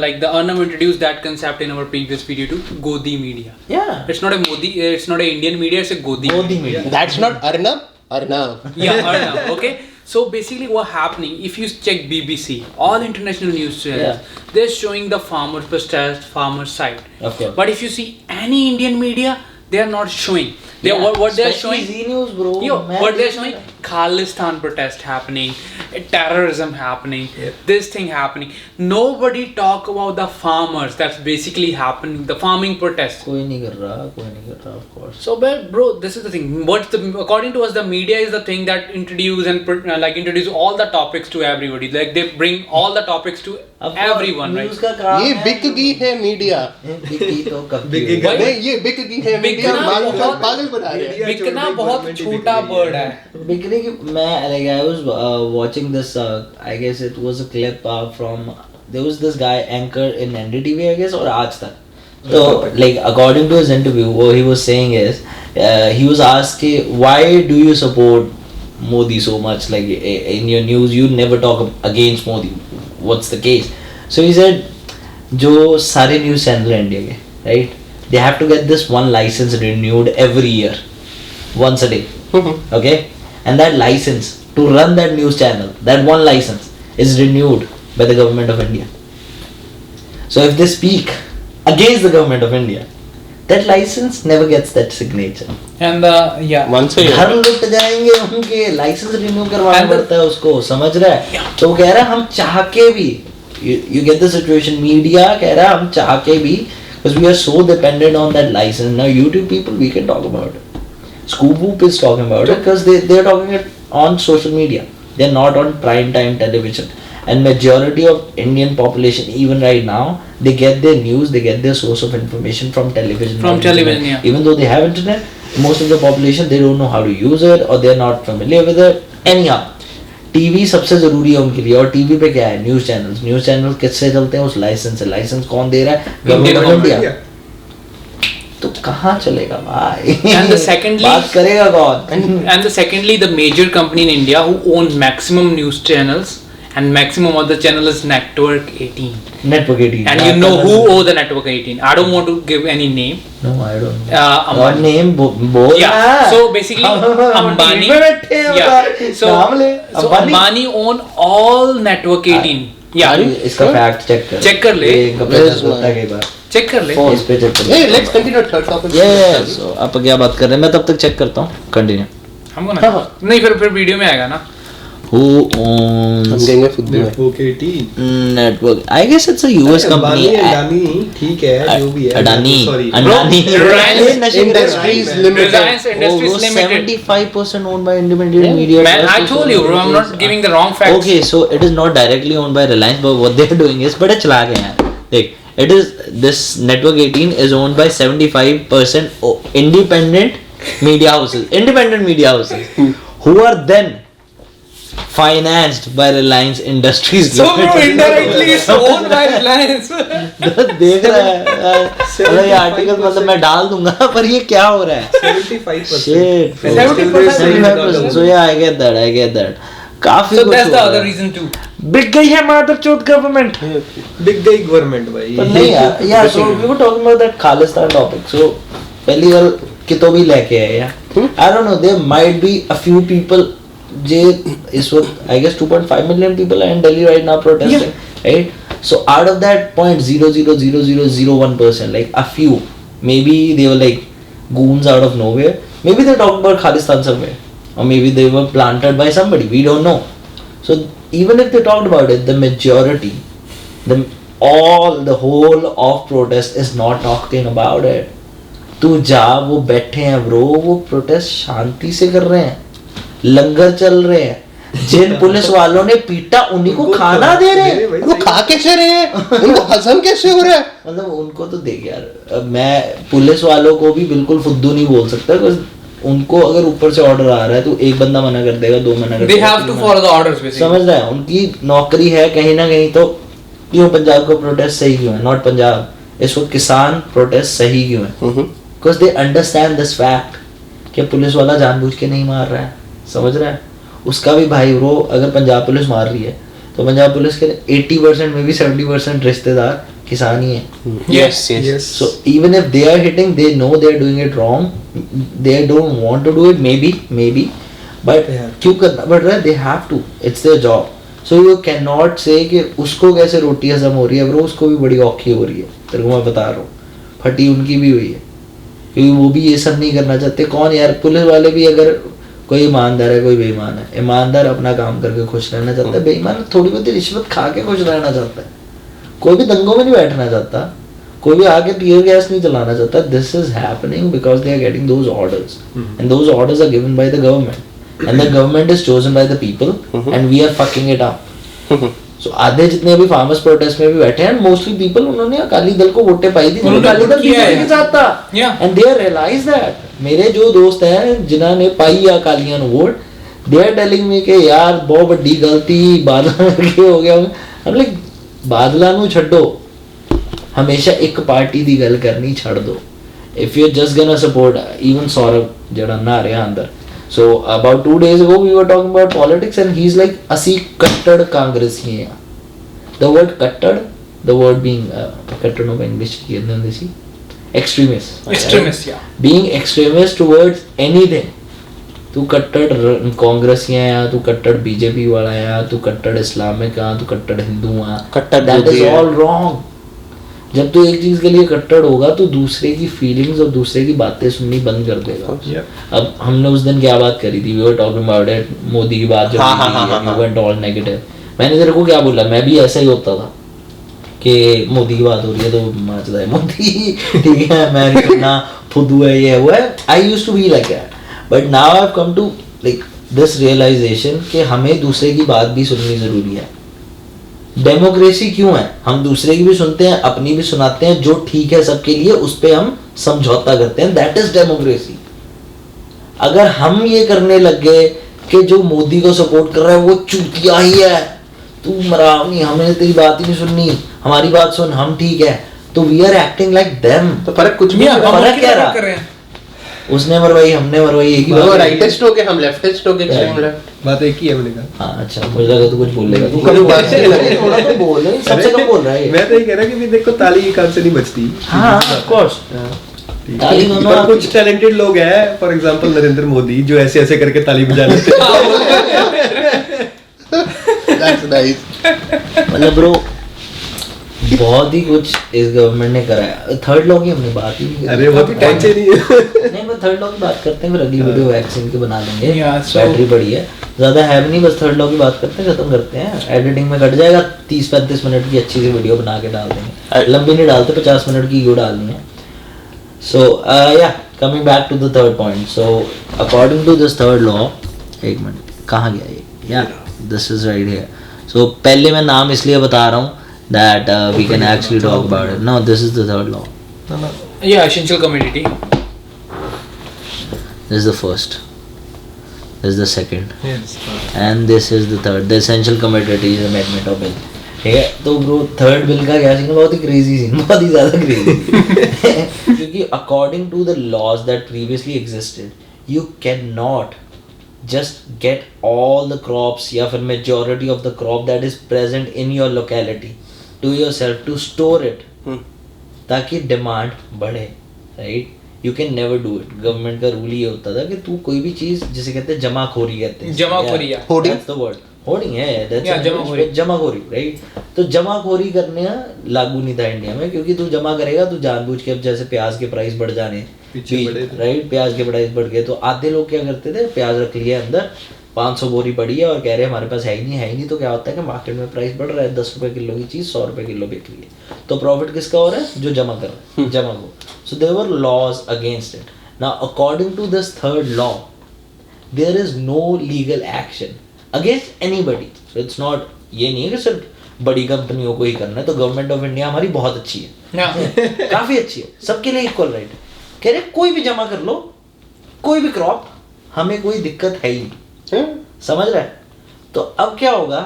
like the Arnav introduced that concept in our previous video too. Godi media. Yeah. It's not a Modi. It's not a Indian media. It's a Godi. Modi media. That's not Arnav. Yeah, Arnav. Okay. So basically, what's happening? If you check BBC, all international news channels, they're showing the farmers protest, farmers side. Okay. But if you see any Indian media, they are not showing. They what they're showing. Zee News, bro. Yo, what they're showing, Khalistan protest happening, terrorism happening, this thing happening. Nobody talk about the farmers that's basically happening, the farming protest. कोई नहीं कर रहा of course. So, but bro, this is the thing. According to us, the media is the thing that introduce all the topics to everybody. Like they bring all the topics to everyone, right? News का काम ये है बिक गई है media, बिकी तो कब बिकी की का- हुई? नहीं ये बिक गई है मीडिया, पागल बना रहे हैं. बिकना बहुत छोटा वर्ड है. बिकने की मैं like I was watching this I guess it was a clip from there was this guy anchor in NDTV I guess or Aaj Tak. So like according to his interview what he was saying is he was asked why do you support Modi so much, like in your news you never talk against Modi, what's the case? So he said जो सारे news channel हैं India के right, they have to get this one license renewed every year once a day. Okay, and that license to run that news channel, that one license is renewed by the government of India. So if they speak against the government of India, that license never gets that signature. And yeah. Once a घर year. लुट जाएंगे उनके, licence renew करवाना And the- पड़ता है उसको, समझ रहा है? तो वो कह रहा है हम चाह के भी, you get the situation, media कह रहा है हम चाह के भी, because we are so dependent on that license. Now YouTube people we can talk about it. Scoop Whoop is talking about it because they are talking it on social media. They are not on prime time television. And majority of Indian population even right now they get their news, they get their source of information from television. From not television, internet. yeah. Even though they have internet, most of the population they don't know how to use it or they are not familiar with it. Anyhow, TV सबसे जरूरी है उनके लिए. और TV पे क्या है? News channels किससे चलते हैं? उस लाइसेंस से. लाइसेंस कौन दे रहा है? Government of India. तो कहाँ चलेगा भाई? And the secondly, बात करेगा कौन? and the secondly, the major company in India who owns maximum news channels and maximum of the channel is Network 18. Network 18. And you know who owns the Network 18. I don't want to give any name. No, I don't know. Ambani. और name बोल. Yeah. So basically, Ambani. Yeah. So Ambani own all Network 18. Yeah. इसका fact check कर. Check कर ले. ये इनका पता होता है कई बार. Check कर ले. इस पे चेक कर. Hey, let's continue third topic. Yes. So आप क्या बात कर रहे हैं? मैं तब तक चेक करता हूँ. Continue. हमको ना. नहीं फिर वीडियो में आएगा ना. Who हम owns कहेंगे खुद भी. Okay, Network? I guess it's a US company. Adani ठीक है जो भी है. Adani. Sorry. Adani. Reliance Industries Limited. Reliance Industries Oh, Limited. 75% owned by independent media. Man, I told you, bro. I'm not giving the wrong facts. Okay, so it is not directly owned by Reliance, but what they're doing is, बड़े चला गए हैं. Like, it is this Network 18 is owned by 75% independent media houses, who are then financed by Reliance Industries. So bro, indirectly it's owned by Reliance. देख रहा है. अरे ये article मतलब मैं डाल दूंगा, पर ये क्या हो रहा है? 75%. Shit. 70%. So yeah, I get that. काफी So कुछ that's हो the रहा other है. reason too. बिक गई है मादरचोद गवर्नमेंट. बिग गई गवर्नमेंट भाई. पर नहीं यार, yeah, so we were talking about that Khalistan topic. So पहली बार कितो भी लेके आए यार. I don't know, there might be a few people जे इस वक्त I guess 2.5 million people are in Delhi right now protesting, right? So out of that 0.000001%, like a few, maybe they were like goons out of nowhere. Maybe they talked about Khalistan somewhere, or maybe they were planted by somebody. We don't know. So even if they talked about it, the majority, the whole of protest is not talking about it. तू जा, वो बैठे हैं bro, वो protest शांति से कर रहे हैं, लंगर चल रहे हैं. जिन पुलिस वालों ने पीटा उन्हीं को खाना दे रहे हैं. उनको खा कैसे रहे हैं? उनको हजम कैसे हो रहा है? मतलब उनको तो देख यार, मैं पुलिस वालों को भी बिल्कुल फुद्दू नहीं बोल सकता, बिकॉज उनको अगर ऊपर से ऑर्डर आ रहा है तो एक बंदा मना कर देगा, दो मना कर They देगा. have to follow the orders basically. समझ रहा है? उनकी नौकरी है कहीं ना कहीं. तो क्यों पंजाब का प्रोटेस्ट सही क्यों है? नॉट पंजाब, इस वक्त किसान प्रोटेस्ट सही क्यों है? Because they understand this fact कि पुलिस वाला जानबूझ के नहीं मार रहा है. समझ रहा है? उसका भी भाई ब्रो, अगर पंजाब पुलिस मार रही है तो पंजाब पुलिस के 80% में भी 70% रिश्तेदार किसान ही हैं. Yes. So even if they are hitting, they know they are doing it wrong. They don't want to do it, maybe, but क्यों करना पड़ रहा है? They have to. It's their job. So you cannot say कि उसको कैसे रोटी हजम हो रही है ब्रो, उसको भी बड़ी औखी हो रही है. तेरे को मैं बता रहा हूँ, फटी उनकी भी हुई है, क्योंकि वो भी ये सब नहीं करना चाहते. कौन यार, पुलिस वाले भी अगर कोई ईमानदार है, कोई बेईमान है। ईमानदार अपना काम करके खुश रहना चाहता है, बेईमान थोड़ी बहुत रिश्वत खा के खुश रहना चाहता है। कोई भी दंगों में नहीं बैठना चाहता, कोई भी आके टीयर गैस नहीं चलाना चाहता। This is happening because they are getting those orders and those orders are given by the government and the government is chosen by the people and we are fucking it up. So आधे जितने अभी farmers protest में भी बैठे हैं, mostly people उन्होंने अकाली दल को वोटें पाई थी, अकाली दल के साथ था and they are realise that. मेरे जो दोस्त हैं जिन्होंने पाई अकालियां vote, they are telling me कि यार बहुत बड़ी गलती बादल के हो गया। हम लाइक बादलों ਨੂੰ ਛੱਡੋ, हमेशा एक पार्टी ਦੀ ਗੱਲ करनी ਛੱਡ दो। if you're just gonna support even Saurabh ਜਿਹੜਾ ਨਾ ਰਿਹਾ ਅੰਦਰ। So about 2 days ago we were talking about politics and he's like ਅਸੀਂ ਕੱਟੜ ਕਾਂਗਰਸੀ ਹਾਂ। the word ਕੱਟੜ, the word being ਕੱਟੜ ਨੂੰ ਇੰਗਲਿਸ਼ ਕੀ ਕਹਿੰਦੇ ਹੁੰਦੇ ਸੀ, extremist yeah, being extremist towards anything। तू कट्टर कांग्रेसी है, तू कट्टर बीजेपी वाला है, तू कट्टर इस्लामिक है, तू कट्टर हिंदू है, दैट इज ऑल रॉन्ग। जब तू एक चीज के लिए कट्टर होगा तो दूसरे की फीलिंग्स और दूसरे की बातें सुननी बंद कर देगा। अब हमने उस दिन क्या बात करी थी, we were talking about it, Modi की बात जो यू वेंट ऑल नेगेटिव। मैंने तेरे को क्या बोला, मैं भी ऐसा ही होता था कि मोदी की बात हो रही है तो माचदा है मोदी, ठीक है, मैं कितना फुदू है, ये वो है। I used to be like that, but now I have come to like this realization कि हमें दूसरे की बात भी सुननी जरूरी है। डेमोक्रेसी क्यों है, हम दूसरे की भी सुनते हैं, अपनी भी सुनाते हैं, जो ठीक है सबके लिए उस पे हम समझौता करते हैं, दैट इज डेमोक्रेसी। अगर हम ये करने लग गए कि जो मोदी को सपोर्ट कर रहा है वो चूतिया ही है, तू मराव नहीं, हमें तेरी बात ही नहीं सुननी, हमारी बात सुन, हम ठीक है, तो we are acting like them. तो फर्क कुछ भी फर्क क्या रहा, उसने मरवाई हमने मरवाई, एक ही बात। वो राइटिस्ट हो के हम लेफ्टिस्ट हो के एक्सट्रीम लेफ्ट, बात एक ही है मैंने कहा। हाँ अच्छा, मुझे लगा तू कुछ बोलेगा, तू कभी थोड़ा तो बोल रहा है, सबसे कम बोल रहा है। मैं तो ये कह रहा कि देखो ताली एक हाथ से नहीं बजती। हाँ ऑफ कोर्स, ताली दोनों पर कुछ टैलेंटेड लोग हैं, फॉर एग्जांपल नरेंद्र मोदी, जो ऐसे ऐसे करके ताली बजा लेते हैं। That's nice. मतलब ब्रो बहुत ही कुछ इस गवर्नमेंट ने कराया। थर्ड लॉ की हमने बात ही नहीं की। अरे वो तो टेंशन नहीं है। नहीं, मैं थर्ड लॉ की बात करते हैं, फिर अगली वीडियो वैक्सीन की बना लेंगे। Yeah, बैटरी बड़ी है, ज्यादा है भी नहीं, बस थर्ड लॉ की बात करते हैं, खत्म करते हैं। एडिटिंग में कट जाएगा, 30-35 मिनट की अच्छी सी वीडियो बना के डाल देंगे, लंबी नहीं डालते, 50 मिनट की वीडियो डालनी है। So yeah coming back to the third point, so according to this third law, एक मिनट कहाँ गया ये, yeah this is right here. So पहले मैं नाम इसलिए बता रहा हूँ that we can actually talk about it. No, this is the third law. Yeah, essential commodity. This is the first. This is the second. Yes. And this is the third. The essential commodity is amendment of bill. ठीक है, तो bro third bill का क्या scene, बहुत ही crazy scene, बहुत ही ज़्यादा crazy. क्योंकि according to the laws that previously existed, you can not just get all the crops या फिर majority of the crop that is present in your locality to yourself to store it ताकि demand बढ़े, right? You can never do it. Government का rule ये होता था कि तू कोई भी चीज, जिसे कहते हैं जमाखोरी, कहते हैं जमाखोरी, that's the word, होर्डिंग है, जमाखोरी, राइट? तो जमाखोरी करने लागू नहीं था इंडिया में, क्योंकि तू जमा करेगा, तू जानबूझ के, अब जैसे प्याज के प्राइस बढ़ जाने राइट, प्याज के प्राइस बढ़ गए, तो आधे लोग क्या करते थे, प्याज रख लिया अंदर, 500 बोरी पड़ी है और कह रहे हैं हमारे पास है ही नहीं, तो क्या होता है कि मार्केट में प्राइस बढ़ रहा है, 10 रुपए किलो की चीज़ 100 रुपए किलो बिक रही है, तो प्रॉफिट किसका हो रहा है, जो जमा कर रहा है, जमा को। So there were laws against it. Now according to this third law, there is no legal action against anybody. So it's not, ये नहीं है कि सिर्फ बड़ी कंपनियों को ही करना है, तो गवर्नमेंट ऑफ इंडिया हमारी बहुत अच्छी है, काफ़ी अच्छी है, सबके लिए इक्वल राइट। कह रहे कोई भी जमा कर लो, कोई भी क्रॉप, हमें कोई दिक्कत है ही नहीं, समझ रहा है? तो अब क्या होगा,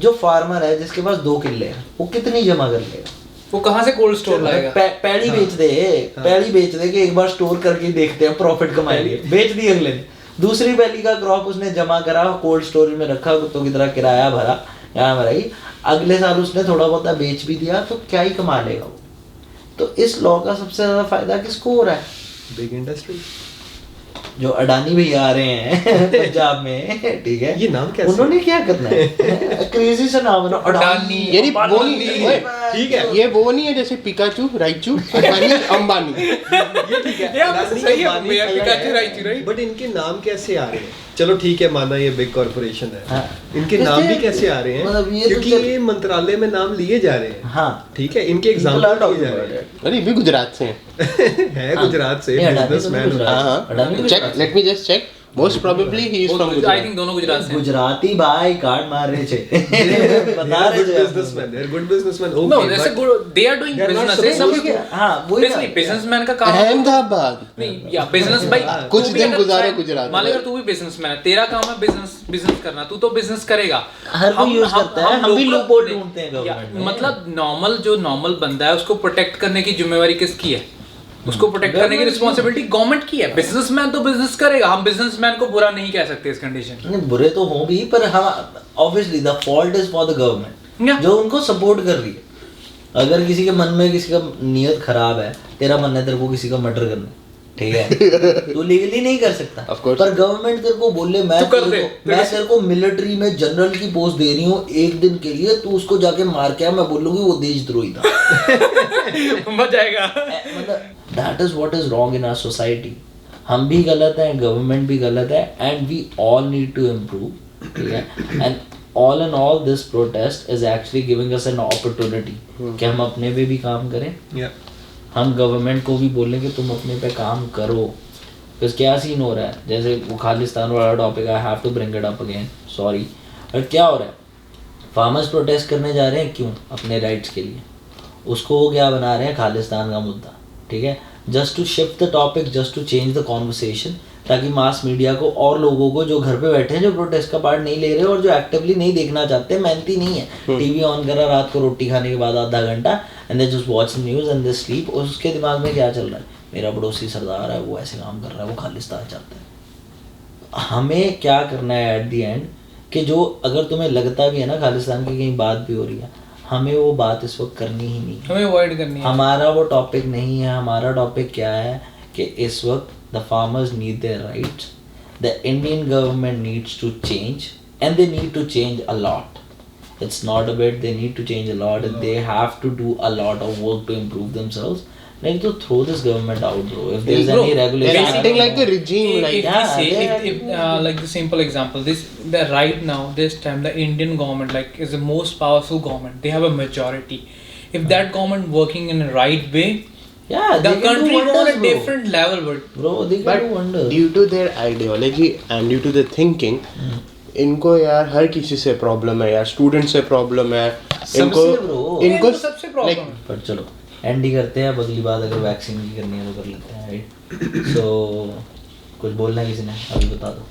जो फार्मर है जिसके पास 2 किले हैं, वो कितनी जमा कर लेगा, वो कहाँ से कोल्ड स्टोर लाएगा? पैड़ी बेच दे, पैड़ी बेच दे कि एक बार स्टोर करके देखते हैं, प्रॉफिट कमाएंगे, बेच दी अगले दिन। दूसरी पैली का क्रॉप उसने जमा करा, कोल्ड स्टोरेज में रखा, कुत्तों की तरह किराया भरा, यहाँ भराई, अगले साल उसने थोड़ा बहुत बेच भी दिया, तो क्या ही कमा लेगा वो। तो इस लॉ का सबसे ज्यादा फायदा किसको हो रहा है? बिग इंडस्ट्री, जो अडानी भैया आ रहे हैं पंजाब में, ठीक है, ये नाम कैसे, उन्होंने क्या करना है, क्रेजी सा नाम है ना, अडानी, यानी ठीक है ये वो नहीं है जैसे पिकाचू राइचू अडानी अंबानी ये ठीक है Yeah, अडानी, सही है, अंबानी भैया, अलग पिकाचू, है, राइचू, right? बट इनके नाम कैसे आ रहे हैं? चलो ठीक है माना ये बिग कॉर्पोरेशन है हाँ। इनके नाम भी कैसे आ रहे हैं मतलब ये तो क्योंकि चल- ये मंत्रालय में नाम लिए जा रहे हैं हाँ ठीक है इनके एग्जाम्पल लिए जा रहे अरे ये भी गुजरात से हैं हैं है गुजरात से नहीं, अडानी तो बिजनेसमैन गुजरात हाँ हाँ अडानी तो check Gujarat let me just check most probably he is from I Gujarat think दोनों गुजरात से हैं। गुजराती भाई कार्ड मार रहे थे बता रहे थे businessman they are good businessman No, that's a good. They are doing They are not business. है, supposed सब to- हाँ वही Basically, businessman का काम अहमदाबाद नहीं या बिजनेस भाई कुछ तू भी दिन अगर गुजारे try- गुजरात मान ले में। अगर तू भी बिजनेसमैन है तेरा काम है बिजनेस करना तू तो बिजनेस करेगा हर कोई use करता है, हम भी local- loophole नहीं, ढूंढते हैं या, government में। मतलब नॉर्मल बंदा है उसको प्रोटेक्ट करने की जिम्मेवारी किसकी है उसको प्रोटेक्ट करने की रिस्पॉन्सिबिलिटी गवर्नमेंट की है बिजनेसमैन तो बिजनेस करेगा हम बिजनेसमैन को बुरा नहीं कह सकते इस कंडीशन नहीं बुरे तो हों भी पर हम obviously the fault is for the Yeah. Government जो उनको सपोर्ट कर रही है अगर किसी के मन में किसी का नियत खराब है तेरा मन है तेरे को किसी का मर्डर करना ठीक है तू लीगली नहीं कर सकता Of course. पर गवर्नमेंट तेरे को बोले मैं तू कर तेरे दे। को मैं तेरे को मिलिट्री में जनरल की पोस्ट दे रही हूँ एक दिन के लिए तू उसको जाके मार के आ मैं बोलूंगी वो देशद्रोही था मजा आएगा मतलब that is what is wrong in our society हम भी गलत हैं गवर्नमेंट भी गलत है and we all need to improve ठीक है and all and all this protest is actually giving us an opportunity कि हम अपने पे भी काम करें या हम गवर्नमेंट को भी बोलें कि तुम अपने पे काम करो बिकॉज क्या सीन हो रहा है जैसे वो खालिस्तान वाला topic I have to bring it up again sorry but क्या हो रहा है फार्मर्स प्रोटेस्ट करने जा रहे हैं क्यों अपने राइट्स के लिए उसको वो क्या बना रहे हैं खालिस्तान का मुद्दा ठीक है just to shift the topic just to change the conversation ताकि मास मीडिया को और लोगों को जो घर पे बैठे हैं जो प्रोटेस्ट का पार्ट नहीं ले रहे और जो एक्टिवली नहीं देखना चाहते मेहनती नहीं है टीवी ऑन करा रात को रोटी खाने के बाद आधा घंटा and they just watch news and they sleep और उसके दिमाग में क्या चल रहा है मेरा पड़ोसी सरदार है वो ऐसे काम कर रहा है वो खालिस्तान चाहता है हमें क्या करना है एट दी एंड कि जो अगर तुम्हें लगता भी है ना खालिस्तान की कहीं बात भी हो रही है हमें वो बात इस वक्त करनी ही नहीं हमें अवॉइड करनी है हमारा वो टॉपिक नहीं है हमारा टॉपिक क्या है कि इस वक्त the farmers need their rights the Indian government needs to change and they need to change a lot it's not a bit they need to change a lot and they have to do a lot of work to improve themselves they need to throw this government out bro if there's Bro, any regulation they're I acting don't like know. a regime if, like if Yeah, we say they if, are- like the simple example the right now this time the Indian government like is the most powerful government they have a majority if that government working in a right way yeah the they can do country is on wonders, a bro. different level but bro they can but do wonders due to their ideology and due to their thinking इनको यार हर किसी से problem है यार student से problem है इनको bro. इनको इनको सबसे problem like, है। पर चलो एंड ही करते हैं अब अगली बात अगर वैक्सीन की करनी है तो कर लेते हैं राइट सो कुछ बोलना है किसी ने अभी बता दो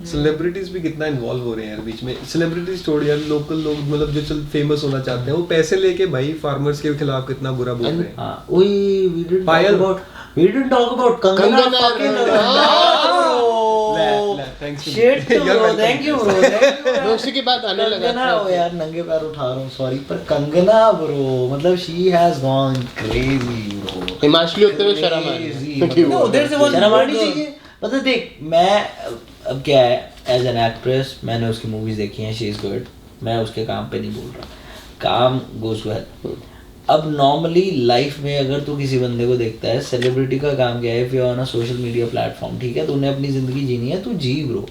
सेलिब्रिटीज भी कितना इन्वॉल्व हो रहे हैं यार बीच में सेलिब्रिटीज छोड़ यार लोकल लोग मतलब जो चल फेमस होना चाहते हैं वो पैसे लेके भाई फार्मर्स के खिलाफ कितना बुरा बोल रहे हैं हाँ we didn't Payal- talk about Kangana Kangana, fucking ले, thanks to me. shit You're bro welcome. thank you bro मैं उसी के बाद आने लगा कंगना था ओ यार नंगे पैर उठा रहा हूँ सॉरी पर कंगना ब्रो मतलब she has gone crazy bro Himachali होते हुए शर्म आ Crazy, रही कि No, वो there's a one शर्म आनी more- चाहिए मतलब देख मैं अब क्या है एज एन एक्ट्रेस मैंने उसकी मूवीज देखी हैं शी इज गुड मैं उसके काम पे नहीं बोल रहा काम गोज वेल अब नॉर्मली लाइफ में अगर तू किसी बंदे को देखता है सेलिब्रिटी का काम क्या है if you are on a social media platform ठीक है तूने अपनी जिंदगी जीनी है तू जी bro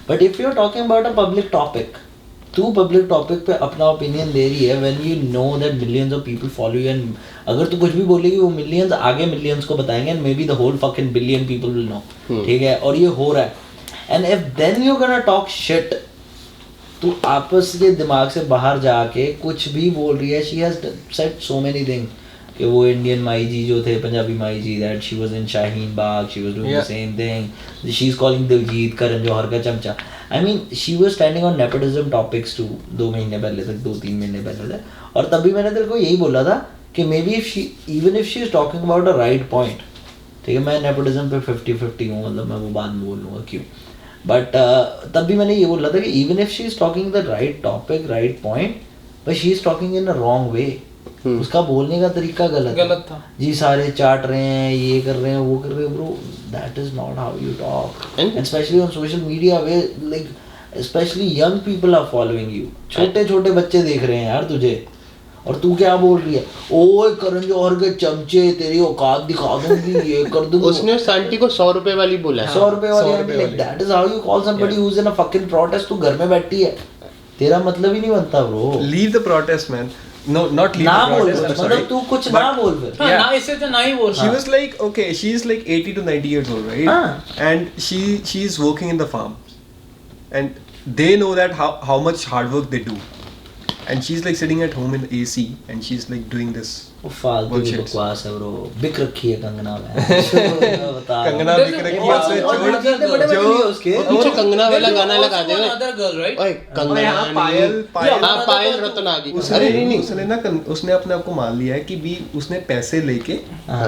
but if you are talking about a public topic तू पब्लिक टॉपिक पे अपना ओपिनियन दे रही है when you know that millions of people follow you एंड अगर तू कुछ भी बोलेगी वो मिलियंस आगे मिलियंस को बताएंगे and may be the whole fucking billion people will know ठीक है और ये हो रहा है and if then you gonna talk shit तू आपस के दिमाग से बाहर जाके कुछ भी बोल रही है she has said so many things कि वो इंडियन माई जी जो थे पंजाबी माई जी that she was in Shaheen Bagh she was doing the same thing she is calling Diljit Karan Johar का चमचा I mean she was standing on nepotism topics to 2 महीने पहले तक 2-3 महीने पहले तक और तभी मैंने तेरे को यही बोला था कि may be if she even if she is talking about a right point ठीक है मैं नेपोटिज्म पे 50-50 हूँ मतलब मैं वो बाद में बोल लूँगा क्यों बट तब भी मैंने ये बोला था कि even if she is talking the right topic right point but she is talking in a wrong way उसका बोलने का तरीका गलत था जी सारे चाट रहे हैं ये कर रहे हैं वो कर रहे हैं bro that is not how you talk and specially on social media way like specially young people are following you छोटे छोटे बच्चे देख रहे हैं यार तुझे और तू क्या बोल रही है, ओए करण जौहर के चमचे तेरी औकात दिखा दूंगी, ये कर दूंगी। उसने उस आंटी को 100 रुपए वाली बोला है। 100 रुपए वाली, like that is how you call somebody who is in a fucking protest. तू घर में बैठी है, तेरा मतलब ही नहीं बनता bro. Leave the protest man, no not leave ना the बोल, protest, I'm sorry. मतलब तू कुछ ना बोल फिर। हाँ, ना इससे तो ना ही बोल। She was like, okay, she's like 80 to 90 years old, right? And she's working in the farm, and they know that how much hard work they do, and she's like sitting at home in AC, and she's like doing this. वो फालतू की बकवास है bro. बिक रखी है कंगना में। बता कंगना बिक रखी है, उसने वो पीछे कंगना वाला गाना लगा दे। Another girl, right? ओए कंगना, पायल रतन आ गई। अरे नहीं, उसने ना उसने अपने आप को मान लिया है कि भी उसने पैसे लेके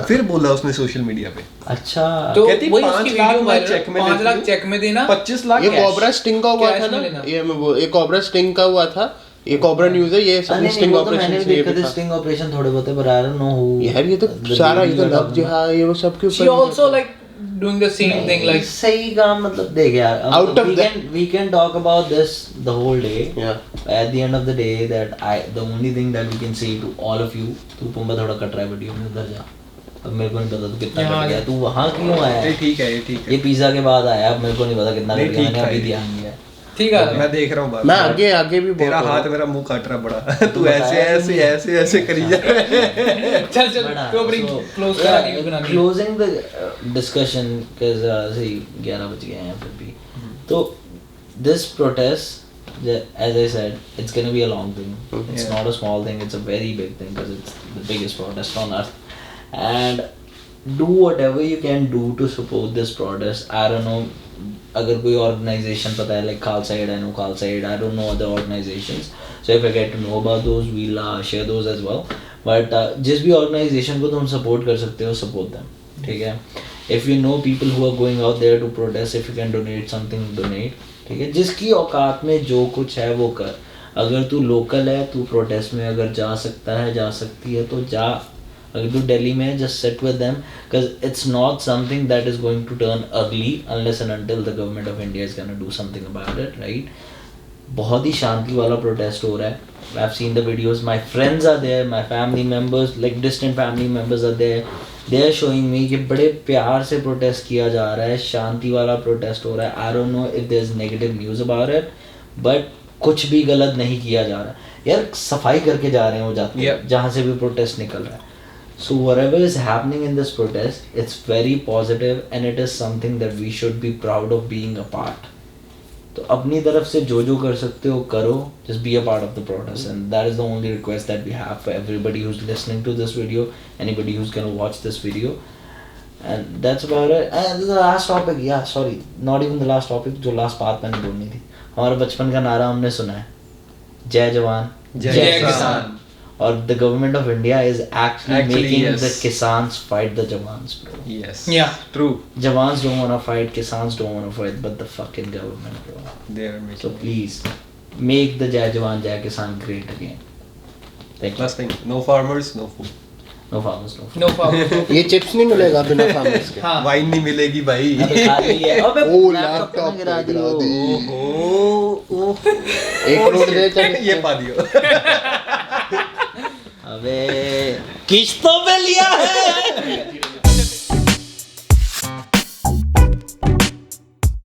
फिर बोला उसने सोशल मीडिया पे। अच्छा, तो कहती वही 5 उसकी लाख वीडियो मैं वायरल, चेक में 5 लाख चेक में देना, 25 लाख ये cash। कोबरा स्टिंग का हुआ Cash था ना, में लेना। ये ये कोबरा स्टिंग का हुआ था, ये कोबरा न्यूज़ है, ये सब स्टिंग ऑपरेशन मैंने से भी ये देखा भी था, था। स्टिंग ऑपरेशन थोड़े बहुत है, पर आई डोंट नो हु। यार ये तो सारा ये तो लव जिहाद ये वो सब के she also like doing the same thing like सही काम, मतलब देख यार, Out of we can talk about this the whole day. Yeah. At the end of the day, the only thing that we can say to all of you, तू पुंबा थोड़ा cut रहा है video में, उधर जा। अब मेरे को नहीं पता तू कितना कट गया, तू वहाँ क्यों आया है? ठीक है, ये ठीक है। ये पिज्जा के बाद आया, अब मेरे को नहीं पता कितना नहीं, कट गया, ठीक मैंने है। अभी ध्यान दिया। ठीक है। मैं देख रहा हूँ बात। मैं आगे भी तेरा बहुत हाथ मेरा मुंह काट रहा बड़ा। तू ऐसे करी जा रहा है। चल तो bring close करा दी बनानी। Closing the discussion, because सही 11 बज गए हैं फिर भी। तो this protest, as I said, it's gonna be a long thing. It's Yeah. not a small thing. It's a very big thing because it's the biggest protest on earth. And do whatever you can do to support this protest. I don't know. अगर कोई organization पता है, like Khalsa Aid, I know Khalsa Aid. I don't know other organizations. So if I get to know about those, we'll share those as well. But जिस भी organization को तुम support कर सकते हो, support them. ठीक है? If you know people who are going out there to protest, if you can donate something, donate. ठीक है? जिसकी औकात में जो कुछ है वो कर। अगर तू लोकल है, तू प्रोटेस्ट में अगर जा सकता है, जा सकती है तो जा। अगर तू दिल्ली में है, just sit with them, because it's not something that is going to turn ugly unless and until the government of India is going to do something about it, right? बहुत ही शांति वाला प्रोटेस्ट हो रहा है। I've seen the videos. My friends are there, my family members, like distant family members are there. They are showing me कि बड़े प्यार से protest किया जा रहा है, शांति वाला प्रोटेस्ट हो रहा है। I don't know if there's negative news about it, but कुछ भी गलत नहीं किया जा रहा है। यार सफाई करके जा रहे हैं वो जाते हैं, जहाँ से भी प्रोटेस्ट निकल रहा है। So whatever is happening in this protest, it's very positive and it is something that we should be proud of being a part. तो अपनी तरफ से जो कर सकते हो करो, just be a part of the protest, and that is the only request that we have for everybody who's listening to this video, anybody who's gonna watch this video, and that's about it. And the last topic, yeah, sorry, not even the last topic, जो last बात मैंने बोलनी थी, हमारे बचपन का नारा हमने सुना है, जय जवान जय किसान। और the government of India is actually making yes. the Kisans fight the Jawans, bro. Yes. Yeah. True. Jawans don't wanna fight, Kisans don't wanna fight, but the fucking government, bro. They are making. So please, make the Jai Jawan, Jai Kisan great again. Thank you. Last thing, no farmers, no food. No farmers, no food. No problem. ये chips नहीं मिलेगा बिना farmers के। हाँ। Wine नहीं मिलेगी भाई। अबे खा ली है। अबे ओ, लैपटॉप लैपटॉप गिरा दी हो। दी। ओहो, 1 करोड़ दे चल। ये पा दियो। अबे किश्तों पे लिया है।